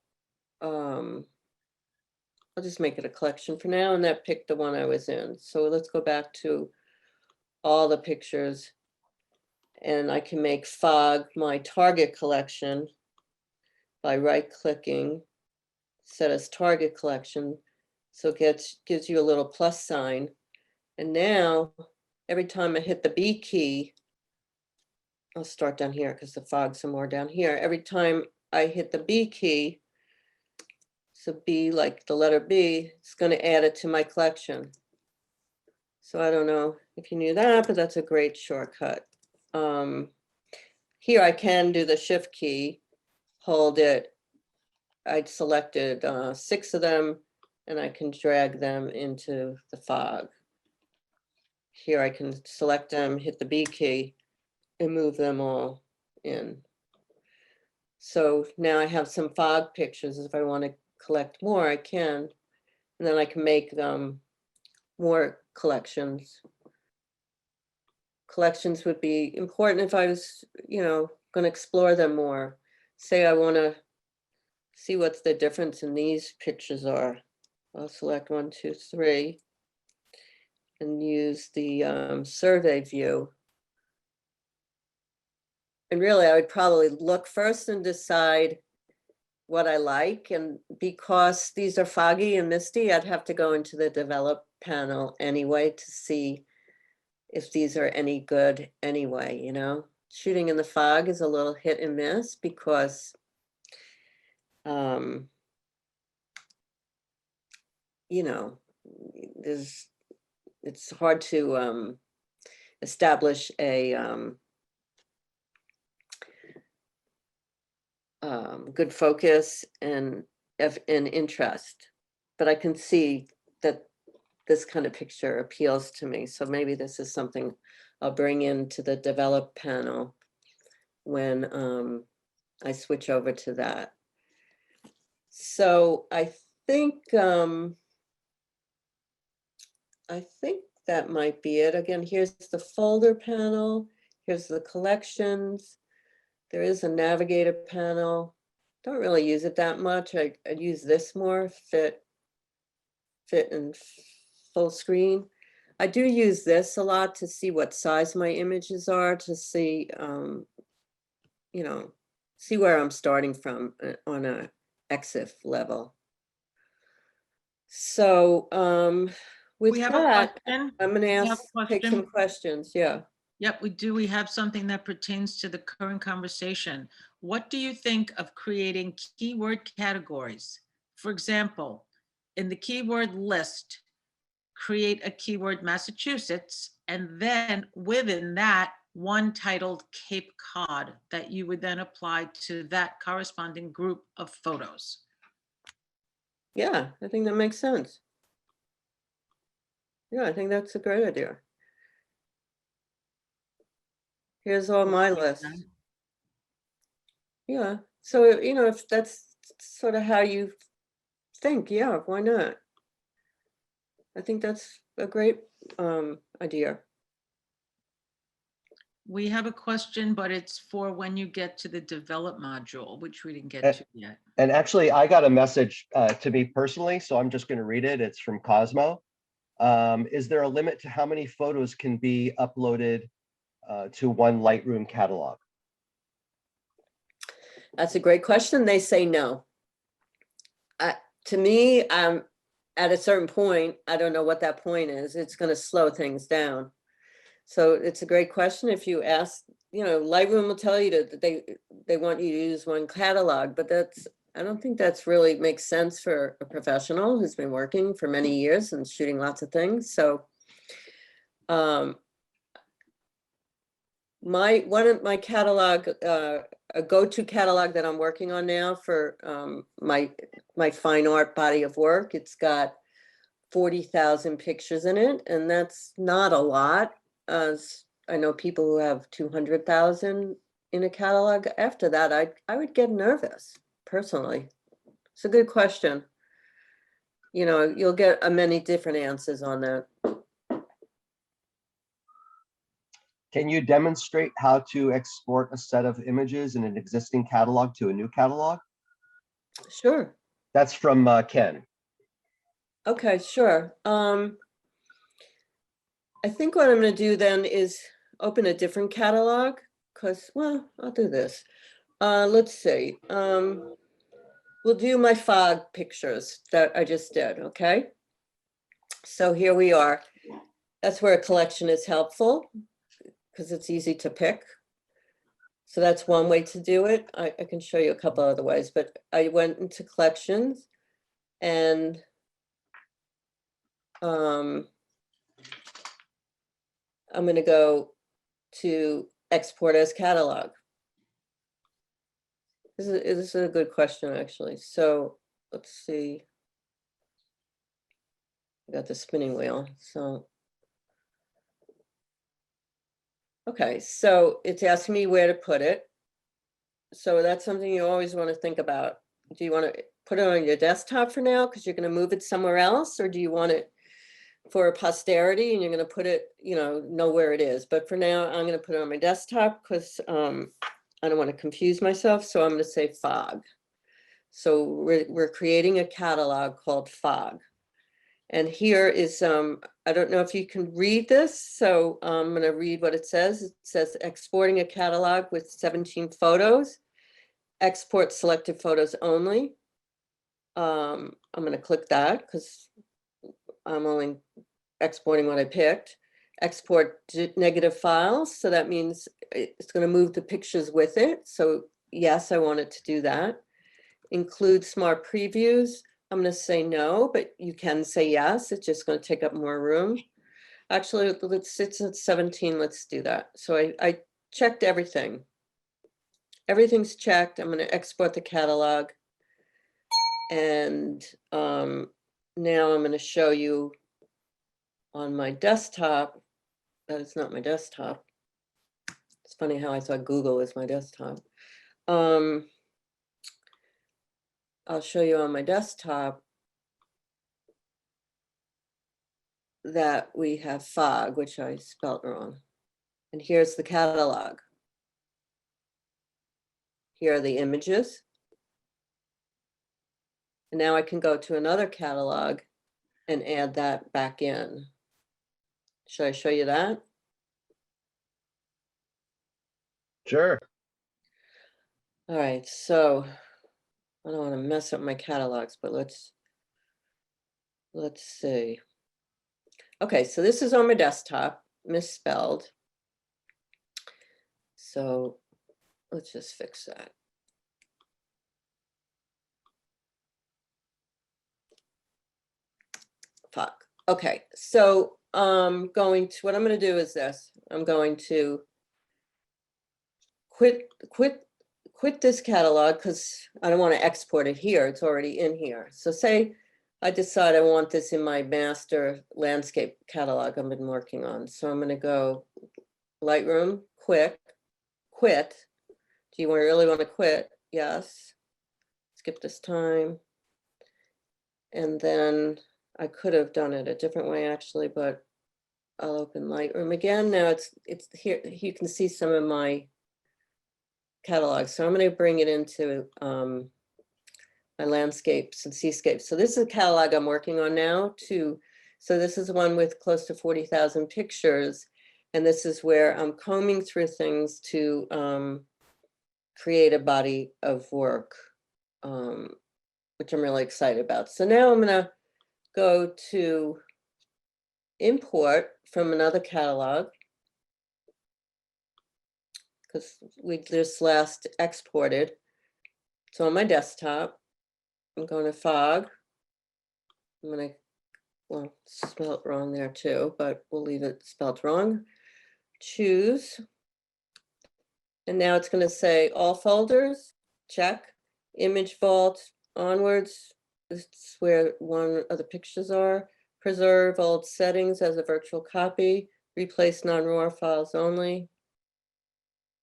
I'll just make it a collection for now, and that picked the one I was in. So let's go back to all the pictures, and I can make fog my target collection by right-clicking, set as target collection. So it gives you a little plus sign. And now, every time I hit the B key, I'll start down here because the fog's some more down here. Every time I hit the B key, so B, like the letter B, it's going to add it to my collection. So I don't know if you knew that, but that's a great shortcut. Here I can do the shift key, hold it. I'd selected 6 of them, and I can drag them into the fog. Here I can select them, hit the B key, and move them all in. So now I have some fog pictures. If I want to collect more, I can. And then I can make more collections. Collections would be important if I was, you know, going to explore them more. Say I want to see what's the difference in these pictures are. I'll select 1, 2, 3 and use the survey view. And really, I would probably look first and decide what I like. And because these are foggy and misty, I'd have to go into the develop panel anyway to see if these are any good anyway, you know. Shooting in the fog is a little hit and miss because you know, it's hard to establish a good focus and interest, but I can see that this kind of picture appeals to me. So maybe this is something I'll bring into the develop panel when I switch over to that. So I think that might be it. Again, here's the folder panel. Here's the collections. There is a navigator panel. Don't really use it that much. I'd use this more, fit and full screen. I do use this a lot to see what size my images are, to see, you know, see where I'm starting from on a EXIF level. So with We have that, a question. I'm going to take some questions. Yeah. Yep, we do. We have something that pertains to the current conversation. What do you think of creating keyword categories? For example, in the keyword list, create a keyword Massachusetts, and then within that, one titled Cape Cod that you would then apply to that corresponding group of photos. Yeah, I think that makes sense. Yeah, I think that's a great idea. Here's all my lists. Yeah, so, you know, if that's sort of how you think, yeah, why not? I think that's a great idea. We have a question, but it's for when you get to the develop module, which we didn't Eh, get to yet. And actually, I got a message to me personally, so I'm just going to read it. It's from Cosmo. Is there a limit to how many photos can be uploaded to one Lightroom catalog? That's a great question. They say no. To me, at a certain point, I don't know what that point is. It's going to slow things down. So it's a great question. If you ask, Lightroom will tell you that they want you to use one catalog, but I don't think that's really makes sense for a professional who's been working for many years and shooting lots of things. So one of my catalog, a go-to catalog that I'm working on now for my fine art body of work, it's got 40,000 pictures in it, and that's not a lot. I know people who have 200,000 in a catalog. After that, I would get nervous personally. It's a good question. You'll get many different answers on that. Can you demonstrate how to export a set of images in an existing catalog to a new catalog? Sure. That's from Ken. Okay, sure. I think what I'm going to do then is open a different catalog because, well, I'll do this. Let's see. We'll do my fog pictures that I just did, okay? So here we are. That's where a collection is helpful because it's easy to pick. So that's one way to do it. I can show you a couple other ways, but I went into collections and I'm going to go to export as catalog. This is a good question, actually. So let's see. I got the spinning wheel. So, okay, so it's asking me where to put it. So that's something you always want to think about. Do you want to put it on your desktop for now because you're going to move it somewhere else, or do you want it for posterity and you're going to put it, know where it is? But for now, I'm going to put it on my desktop because I don't want to confuse myself. So I'm going to say fog. So we're creating a catalog called fog. And here is, I don't know if you can read this. So I'm going to read what it says. It says exporting a catalog with 17 photos, export selected photos only. I'm going to click that because I'm only exporting what I picked. Export negative files. So that means it's going to move the pictures with it. So yes, I want it to do that. Include smart previews. I'm going to say no, but you can say yes. It's just going to take up more room. Actually, it's at 17. Let's do that. So I checked everything. Everything's checked. I'm going to export the catalog. And now I'm going to show you on my desktop. That is not my desktop. It's funny how I thought Google is my desktop. I'll show you on my desktop that we have fog, which I spelled wrong. And here's the catalog. Here are the images. And now I can go to another catalog and add that back in. Should I show you that? Sure. All right, so I don't want to mess up my catalogs, but let's see. Okay, so this is on my desktop, misspelled. So let's just fix that. Fuck. Okay, so what I'm going to do is this. I'm going to quit this catalog because I don't want to export it here. It's already in here. So say I decide I want this in my master landscape catalog I've been working on. So I'm going to go Lightroom, quit. Do you really want to quit? Yes. Skip this time. And then I could have done it a different way actually, but I'll open Lightroom again. Now it's here. You can see some of my catalog. So I'm going to bring it into my landscapes and seascapes. So this is a catalog I'm working on now too. So this is one with close to 40,000 pictures. And this is where I'm combing through things to create a body of work, which I'm really excited about. So now I'm going to go to import from another catalog, because we just last exported. So on my desktop, I'm going to fog. I'm going to, well, spelled wrong there too, but we'll leave it spelled wrong. Choose. And now it's going to say all folders, check. Image vault, onwards. This is where one of the pictures are. Preserve old settings as a virtual copy. Replace non-RAW files only.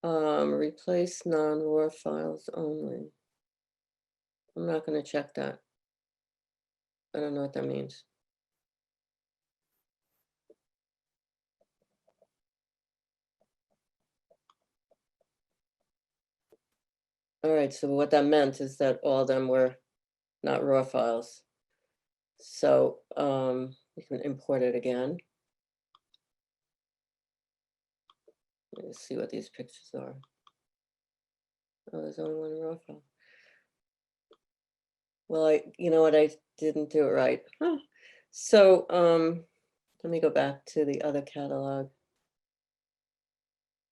Replace non-RAW files only. I'm not going to check that. I don't know what that means. All right, so what that meant is that all of them were not RAW files. So we can import it again. Let's see what these pictures are. Oh, there's only one RAW file. Well, you know what, I didn't do it right. Huh. So let me go back to the other catalog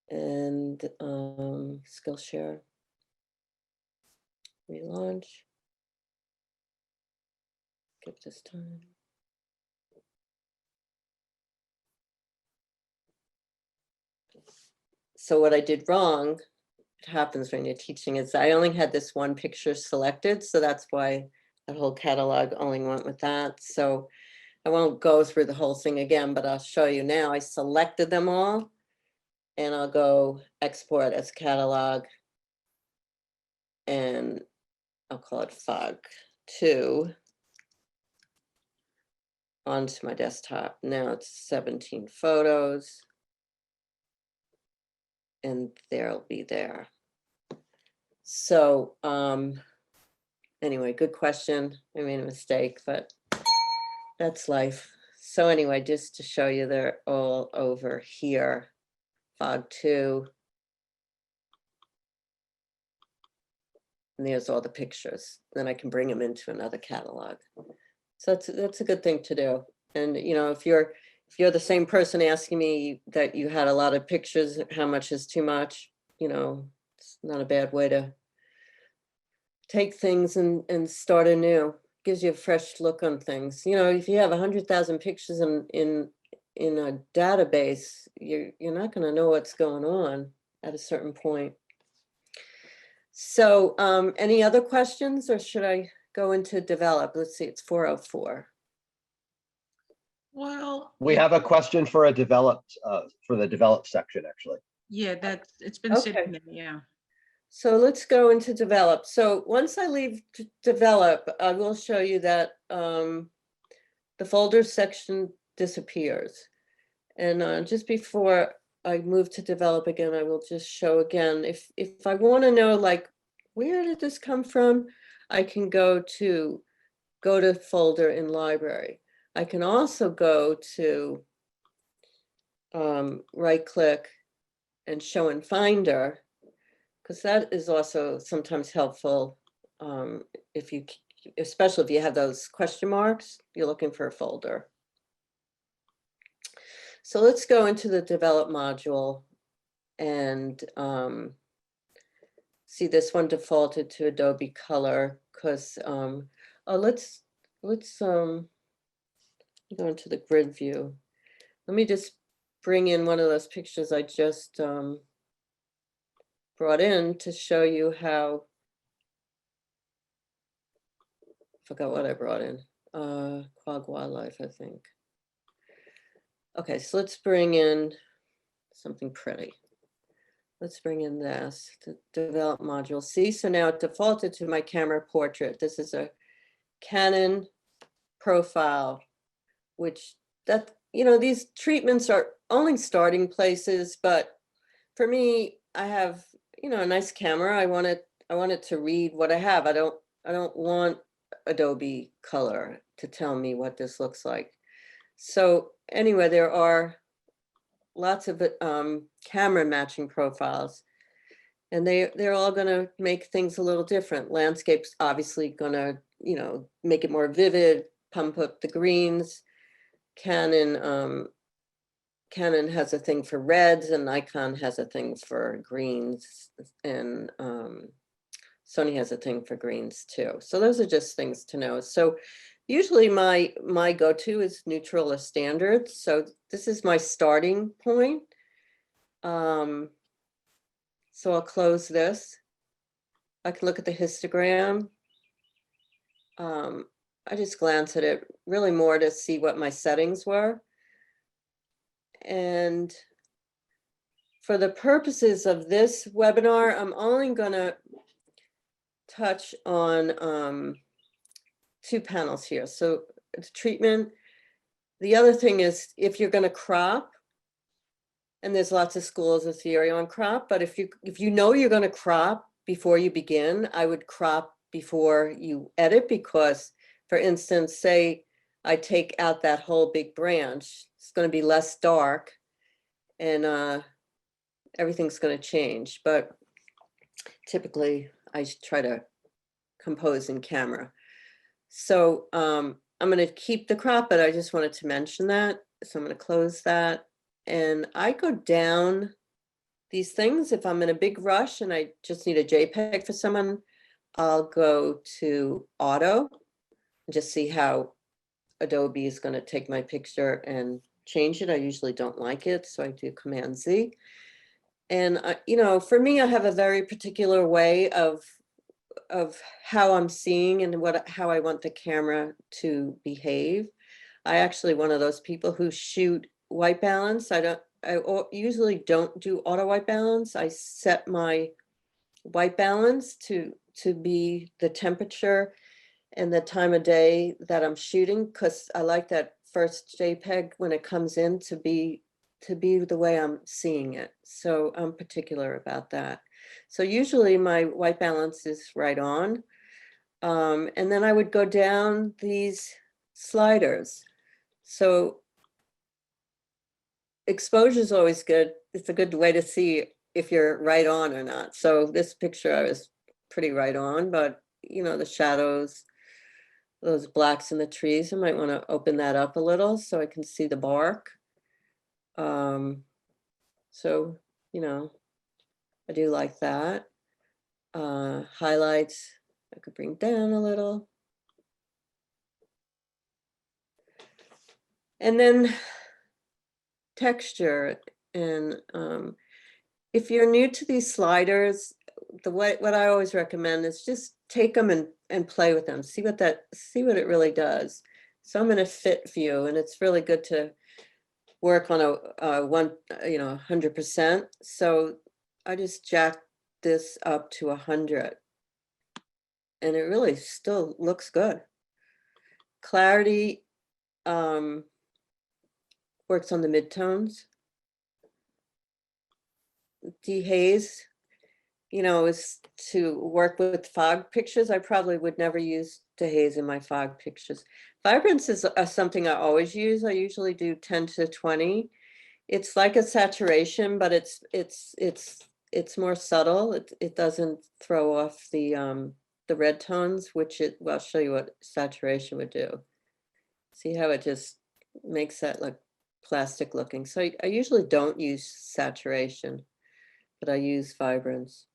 and Skillshare. Relaunch. Give this time. So what I did wrong, it happens when you're teaching, is I only had this one picture selected. So that's why the whole catalog only went with that. So I won't go through the whole thing again, but I'll show you now. I selected them all and I'll go export as catalog and I'll call it fog 2 onto my desktop. Now it's 17 photos and they'll be there. So anyway, good question. I made a mistake, but that's life. So anyway, just to show you, they're all over here. Fog 2. And there's all the pictures. Then I can bring them into another catalog. So that's a good thing to do. And you know, if you're the same person asking me that you had a lot of pictures, how much is too much? You know, it's not a bad way to take things and start anew. Gives you a fresh look on things. You know, if you have 100,000 pictures in a database, you're not going to know what's going on at a certain point. So any other questions, or should I go into develop? Let's see, it's 4:04. Well, We have a question for a developed, for the developed section, actually. yeah, it's been Okay. sitting there, yeah. So let's go into develop. So once I leave develop, I will show you that the folder section disappears. And just before I move to develop again, I will just show again, if I want to know, like, where did this come from? I can go to folder in library. I can also go to right click and show in Finder, because that is also sometimes helpful if you, especially if you have those question marks, you're looking for a folder. So let's go into the develop module and see, this one defaulted to Adobe Color because oh, let's go into the grid view. Let me just bring in one of those pictures I just brought in to show you how. Forgot what I brought in. Quag Wildlife, I think. Okay, so let's bring in something pretty. Let's bring in this to develop module. See, so now it defaulted to my camera portrait. This is a Canon profile, which you know, these treatments are only starting places, but for me, I have, you know, a nice camera. I want it to read what I have. I don't want Adobe Color to tell me what this looks like. So anyway, there are lots of camera matching profiles, and they're all going to make things a little different. Landscape's obviously going to, you know, make it more vivid, pump up the greens. Canon has a thing for reds, and Nikon has a thing for greens, and Sony has a thing for greens too. So those are just things to know. So usually my go-to is neutral or standard. So this is my starting point. So I'll close this. I can look at the histogram. I just glance at it really more to see what my settings were. And for the purposes of this webinar, I'm only going to touch on 2 panels here. So it's treatment. The other thing is, if you're going to crop, and there's lots of schools of theory on crop, but if you know you're going to crop before you begin, I would crop before you edit, because, for instance, say I take out that whole big branch, it's going to be less dark, and everything's going to change. But typically I try to compose in camera. So I'm going to keep the crop, but I just wanted to mention that. So I'm going to close that. And I go down these things. If I'm in a big rush and I just need a JPEG for someone, I'll go to auto and just see how Adobe is going to take my picture and change it. I usually don't like it, so I do Command Z. And you know, for me, I have a very particular way of how I'm seeing and how I want the camera to behave. I actually one of those people who shoot white balance. I usually don't do auto white balance. I set my white balance to be the temperature and the time of day that I'm shooting, because I like that first JPEG when it comes in to be the way I'm seeing it. So I'm particular about that. So usually my white balance is right on. And then I would go down these sliders. So exposure is always good. It's a good way to see if you're right on or not. So this picture I was pretty right on, but you know, the shadows, those blacks in the trees, I might want to open that up a little so I can see the bark. So, you know, I do like that. Highlights, I could bring down a little. And then texture. And if you're new to these sliders, what I always recommend is just take them and play with them. See what it really does. So I'm in a fit view, and it's really good to work on a 100%. So I just jack this up to 100, and it really still looks good. Clarity works on the midtones. Dehaze, you know, is to work with fog pictures. I probably would never use dehaze in my fog pictures. Vibrance is something I always use. I usually do 10 to 20. It's like a saturation, but it's more subtle. It doesn't throw off the red tones, which I'll show you what saturation would do. See how it just makes that look plastic looking. So I usually don't use saturation, but I use vibrance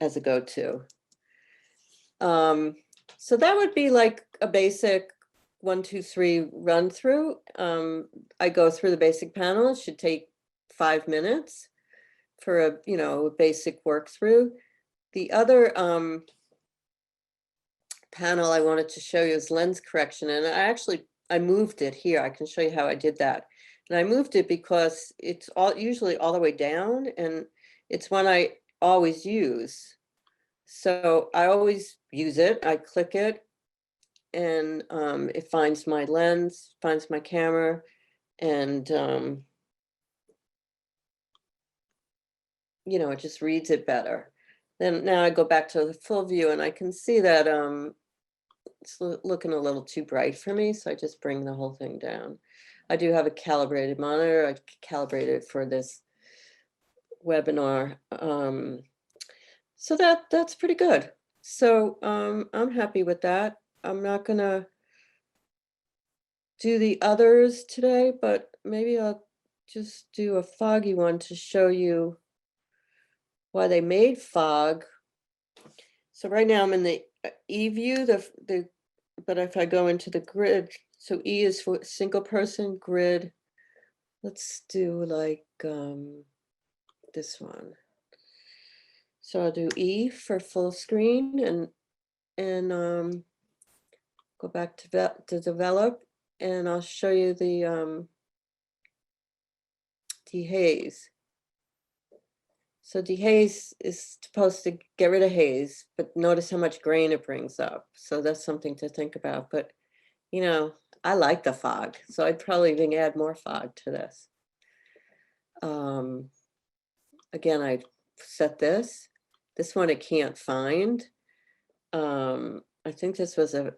as a go-to. So that would be like a basic 1, 2, 3 run through. I go through the basic panel. It should take 5 minutes for a basic work through. The other panel I wanted to show you is lens correction, and I moved it here. I can show you how I did that. And I moved it because it's usually all the way down, and it's one I always use. So I always use it. I click it, and it finds my lens, finds my camera, And, you know, it just reads it better. Then now I go back to the full view and I can see that it's looking a little too bright for me, so I just bring the whole thing down. I do have a calibrated monitor. I calibrated for this webinar. So that's pretty good. So I'm happy with that. I'm not gonna do the others today, but maybe I'll just do a foggy one to show you why they made fog. So right now I'm in the E view, but if I go into the grid, so E is for single person grid. Let's do like this one. So I'll do E for full screen and go back to develop, and I'll show you the dehaze. So dehaze is supposed to get rid of haze, but notice how much grain it brings up. So that's something to think about. But you know, I like the fog, so I'd probably even add more fog to this. Again, I set this. This one I can't find. I think this was a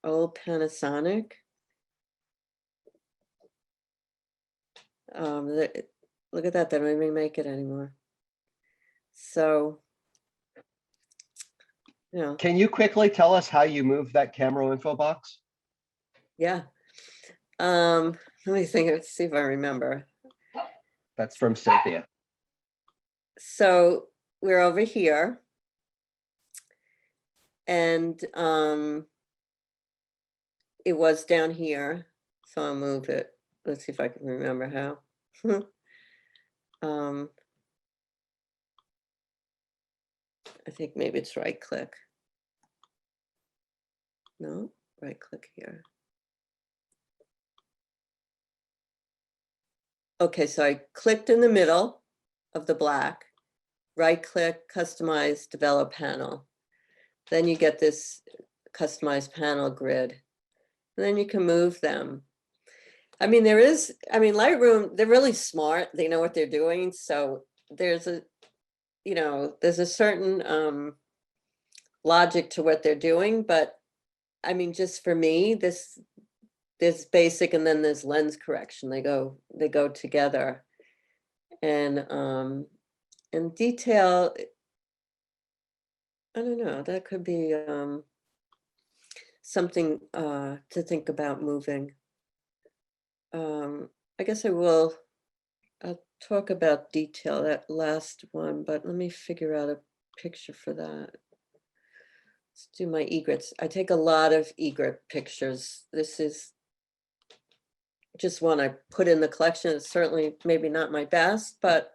old Panasonic. Look at that, they don't even make it anymore. So, you know, Can you quickly tell us how you move that camera info box? yeah. Let me think, let's see if I remember. That's from Cynthia. So we're over here. And it was down here, so I'll move it. Let's see if I can remember how. I think maybe it's right click. No, right click here. Okay, so I clicked in the middle of the black, right click, customize, develop panel. Then you get this customized panel grid. And then you can move them. I mean, Lightroom, they're really smart. They know what they're doing. So there's a certain logic to what they're doing. But I mean, just for me, there's basic and then there's lens correction. They go together. And detail, I don't know, that could be something to think about moving. I guess I'll talk about detail, that last one, but let me figure out a picture for that. Let's do my egrets. I take a lot of egret pictures. This is just one I put in the collection. It's certainly maybe not my best, but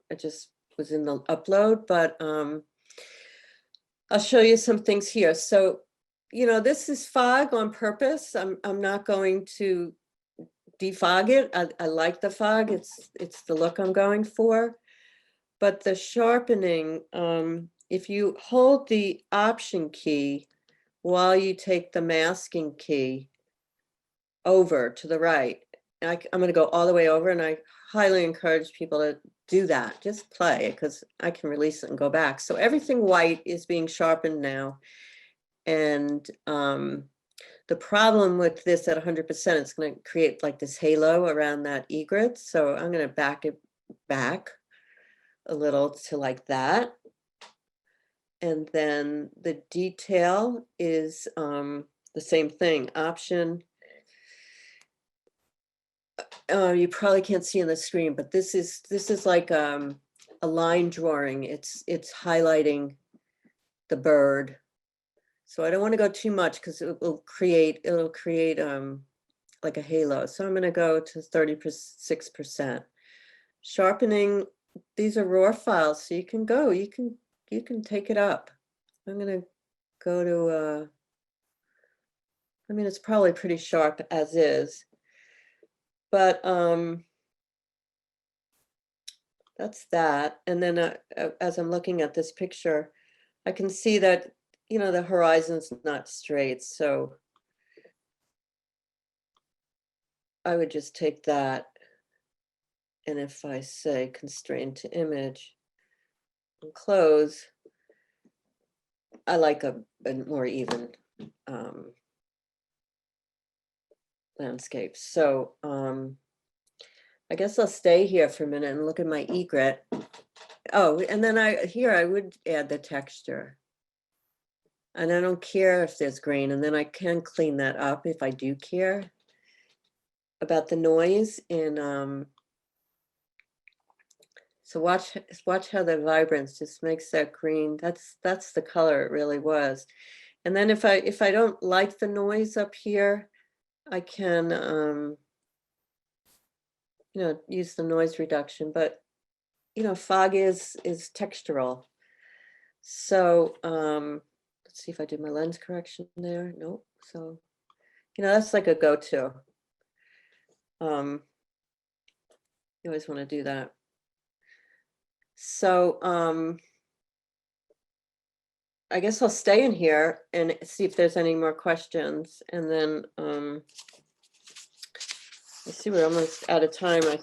it just was in the upload. But I'll show you some things here. So, you know, this is fog on purpose. I'm not going to defog it. I like the fog. It's the look I'm going for. But the sharpening, if you hold the Option key while you take the masking key over to the right, I'm going to go all the way over, and I highly encourage people to do that. Just play, because I can release it and go back. So everything white is being sharpened now. And the problem with this at 100%, it's going to create like this halo around that egret. So I'm going to back it back a little to like that. And then the detail is the same thing. Option. You probably can't see on the screen, but this is like a line drawing. It's highlighting the bird. So I don't want to go too much because it'll create like a halo. So I'm going to go to 36%. Sharpening, these are raw files, so you can take it up. I'm going to go to I mean, it's probably pretty sharp as is. But that's that. And then as I'm looking at this picture, I can see that, you know, the horizon's not straight. So I would just take that. And if I say constrain to image and close, I like a more even landscape. So I guess I'll stay here for a minute and look at my egret. Oh, and then I would add the texture. And I don't care if there's grain, and then I can clean that up if I do care about the noise. And so watch how the vibrance just makes that green. That's the color it really was. And then if I don't like the noise up here, I can use the noise reduction. But fog is textural. So let's see if I did my lens correction there. Nope. So that's like a go-to. You always want to do that. So I guess I'll stay in here and see if there's any more questions. And then let's see, we're almost out of time. I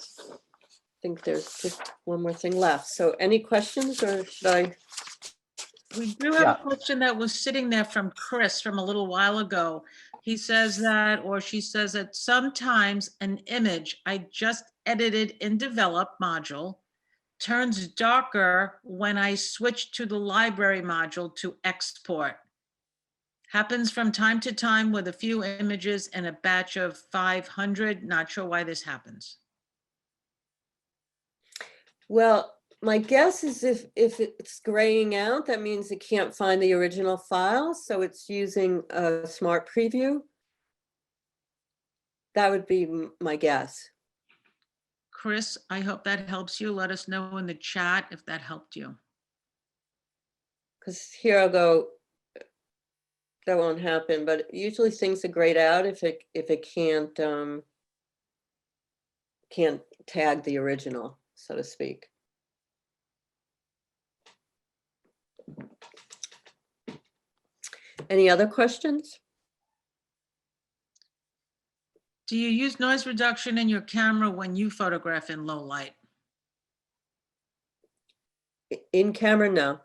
think there's just one more thing left. So any questions, or should I? We do have a question that was sitting there from Chris from a little while ago. He says that, or she says that sometimes an image I just edited in Develop module turns darker when I switch to the library module to export. Happens from time to time with a few images and a batch of 500. Not sure why this happens. Well, my guess is if it's graying out, that means it can't find the original file, so it's using a smart preview. That would be my guess. Chris, I hope that helps you. Let us know in the chat if that helped you. Because here I'll go, that won't happen, but usually things are grayed out if it can't tag the original, so to speak. Any other questions? Do you use noise reduction in your camera when you photograph in low light? In camera, no.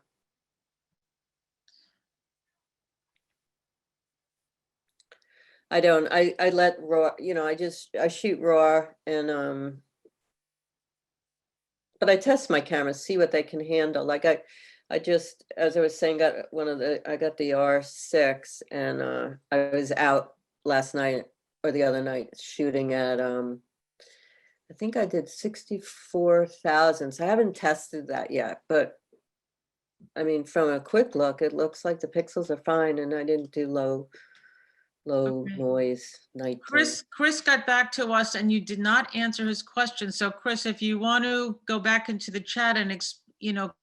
I don't. I let raw, I shoot raw, and but I test my cameras, see what they can handle. Like I just, as I was saying, I got the R6, and I was out last night or the other night shooting at I think I did 64,000. So I haven't tested that yet, but I mean, from a quick look, it looks like the pixels are fine, and I didn't do low Okay. noise night. Chris got back to us and you did not answer his question. So Chris, if you want to go back into the chat and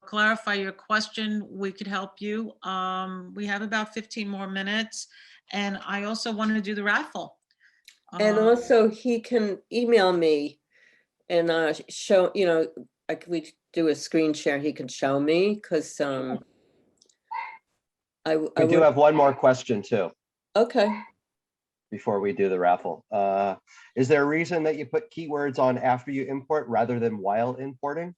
clarify your question, we could help you. We have about 15 more minutes, and I also want to do the raffle. And also he can email me and show, we do a screen share, he can show me, because We do have one more question too. Okay. Before we do the raffle. Is there a reason that you put keywords on after you import rather than while importing?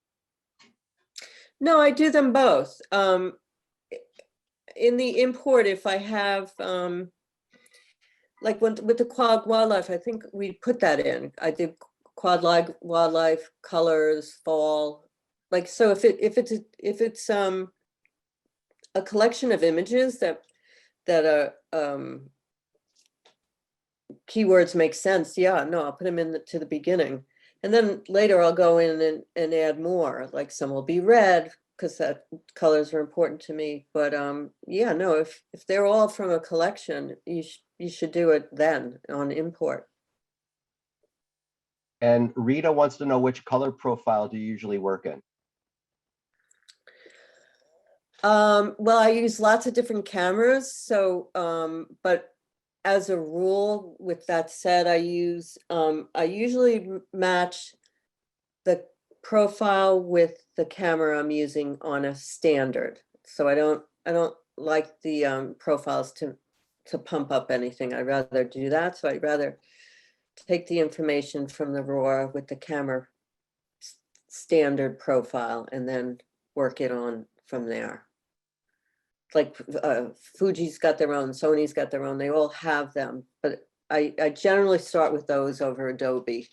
No, I do them both. In the import, if I have, like with the quad wildlife, I think we put that in. I did quad wildlife, colors, fall. Like, so if it's a collection of images that are keywords make sense, yeah, no, I'll put them in to the beginning, and then later I'll go in and add more. Like some will be red because that colors are important to me. But yeah, no, if they're all from a collection, you should do it then on import. And Rita wants to know, which color profile do you usually work in? Well, I use lots of different cameras, so but as a rule, with that said, I usually match the profile with the camera I'm using on a standard. So I don't like the profiles to pump up anything. I'd rather do that. So I'd rather take the information from the RAW with the camera standard profile and then work it on from there. Like Fuji's got their own, Sony's got their own, they all have them, but I generally start with those over Adobe.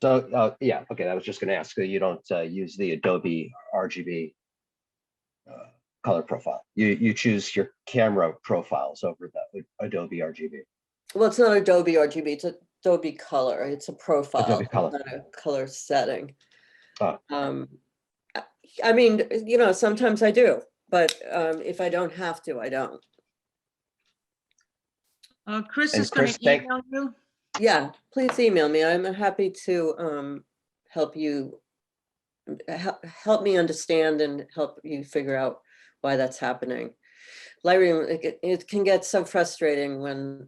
So, yeah, okay, I was just gonna ask, you don't use the Adobe RGB color profile. You choose your camera profiles over the Adobe RGB. Well, it's not Adobe RGB, it's Adobe Color. It's a profile, Adobe Color. not a color setting. Oh. I mean, you know, sometimes I do, but if I don't have to, I don't. Chris And is going Chris, to email you. Yeah, please email me. I'm happy to help you, help me understand and help you figure out why that's happening. Lightroom, it can get so frustrating when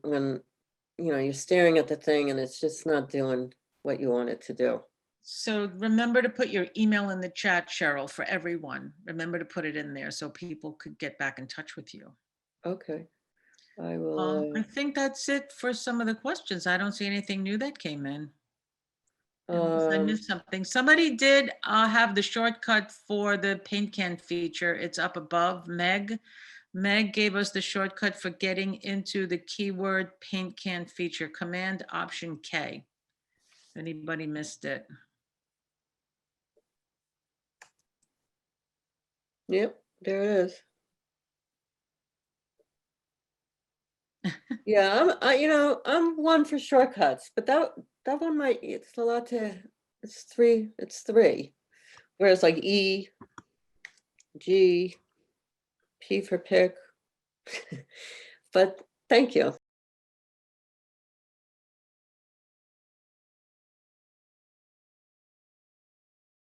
you know, you're staring at the thing and it's just not doing what you want it to do. So remember to put your email in the chat, Cheryl, for everyone. Remember to put it in there so people could get back in touch with you. Okay, I will. I think that's it for some of the questions. I don't see anything new that came in. Unless I missed something. Somebody did have the shortcut for the paint can feature. It's up above. Meg gave us the shortcut for getting into the keyword paint can feature, Command Option K. If anybody missed it. Yep, there it is. Yeah, you know, I'm one for shortcuts, but that one might, it's a lot to, it's three. Whereas like E, G, P for pick. But thank you.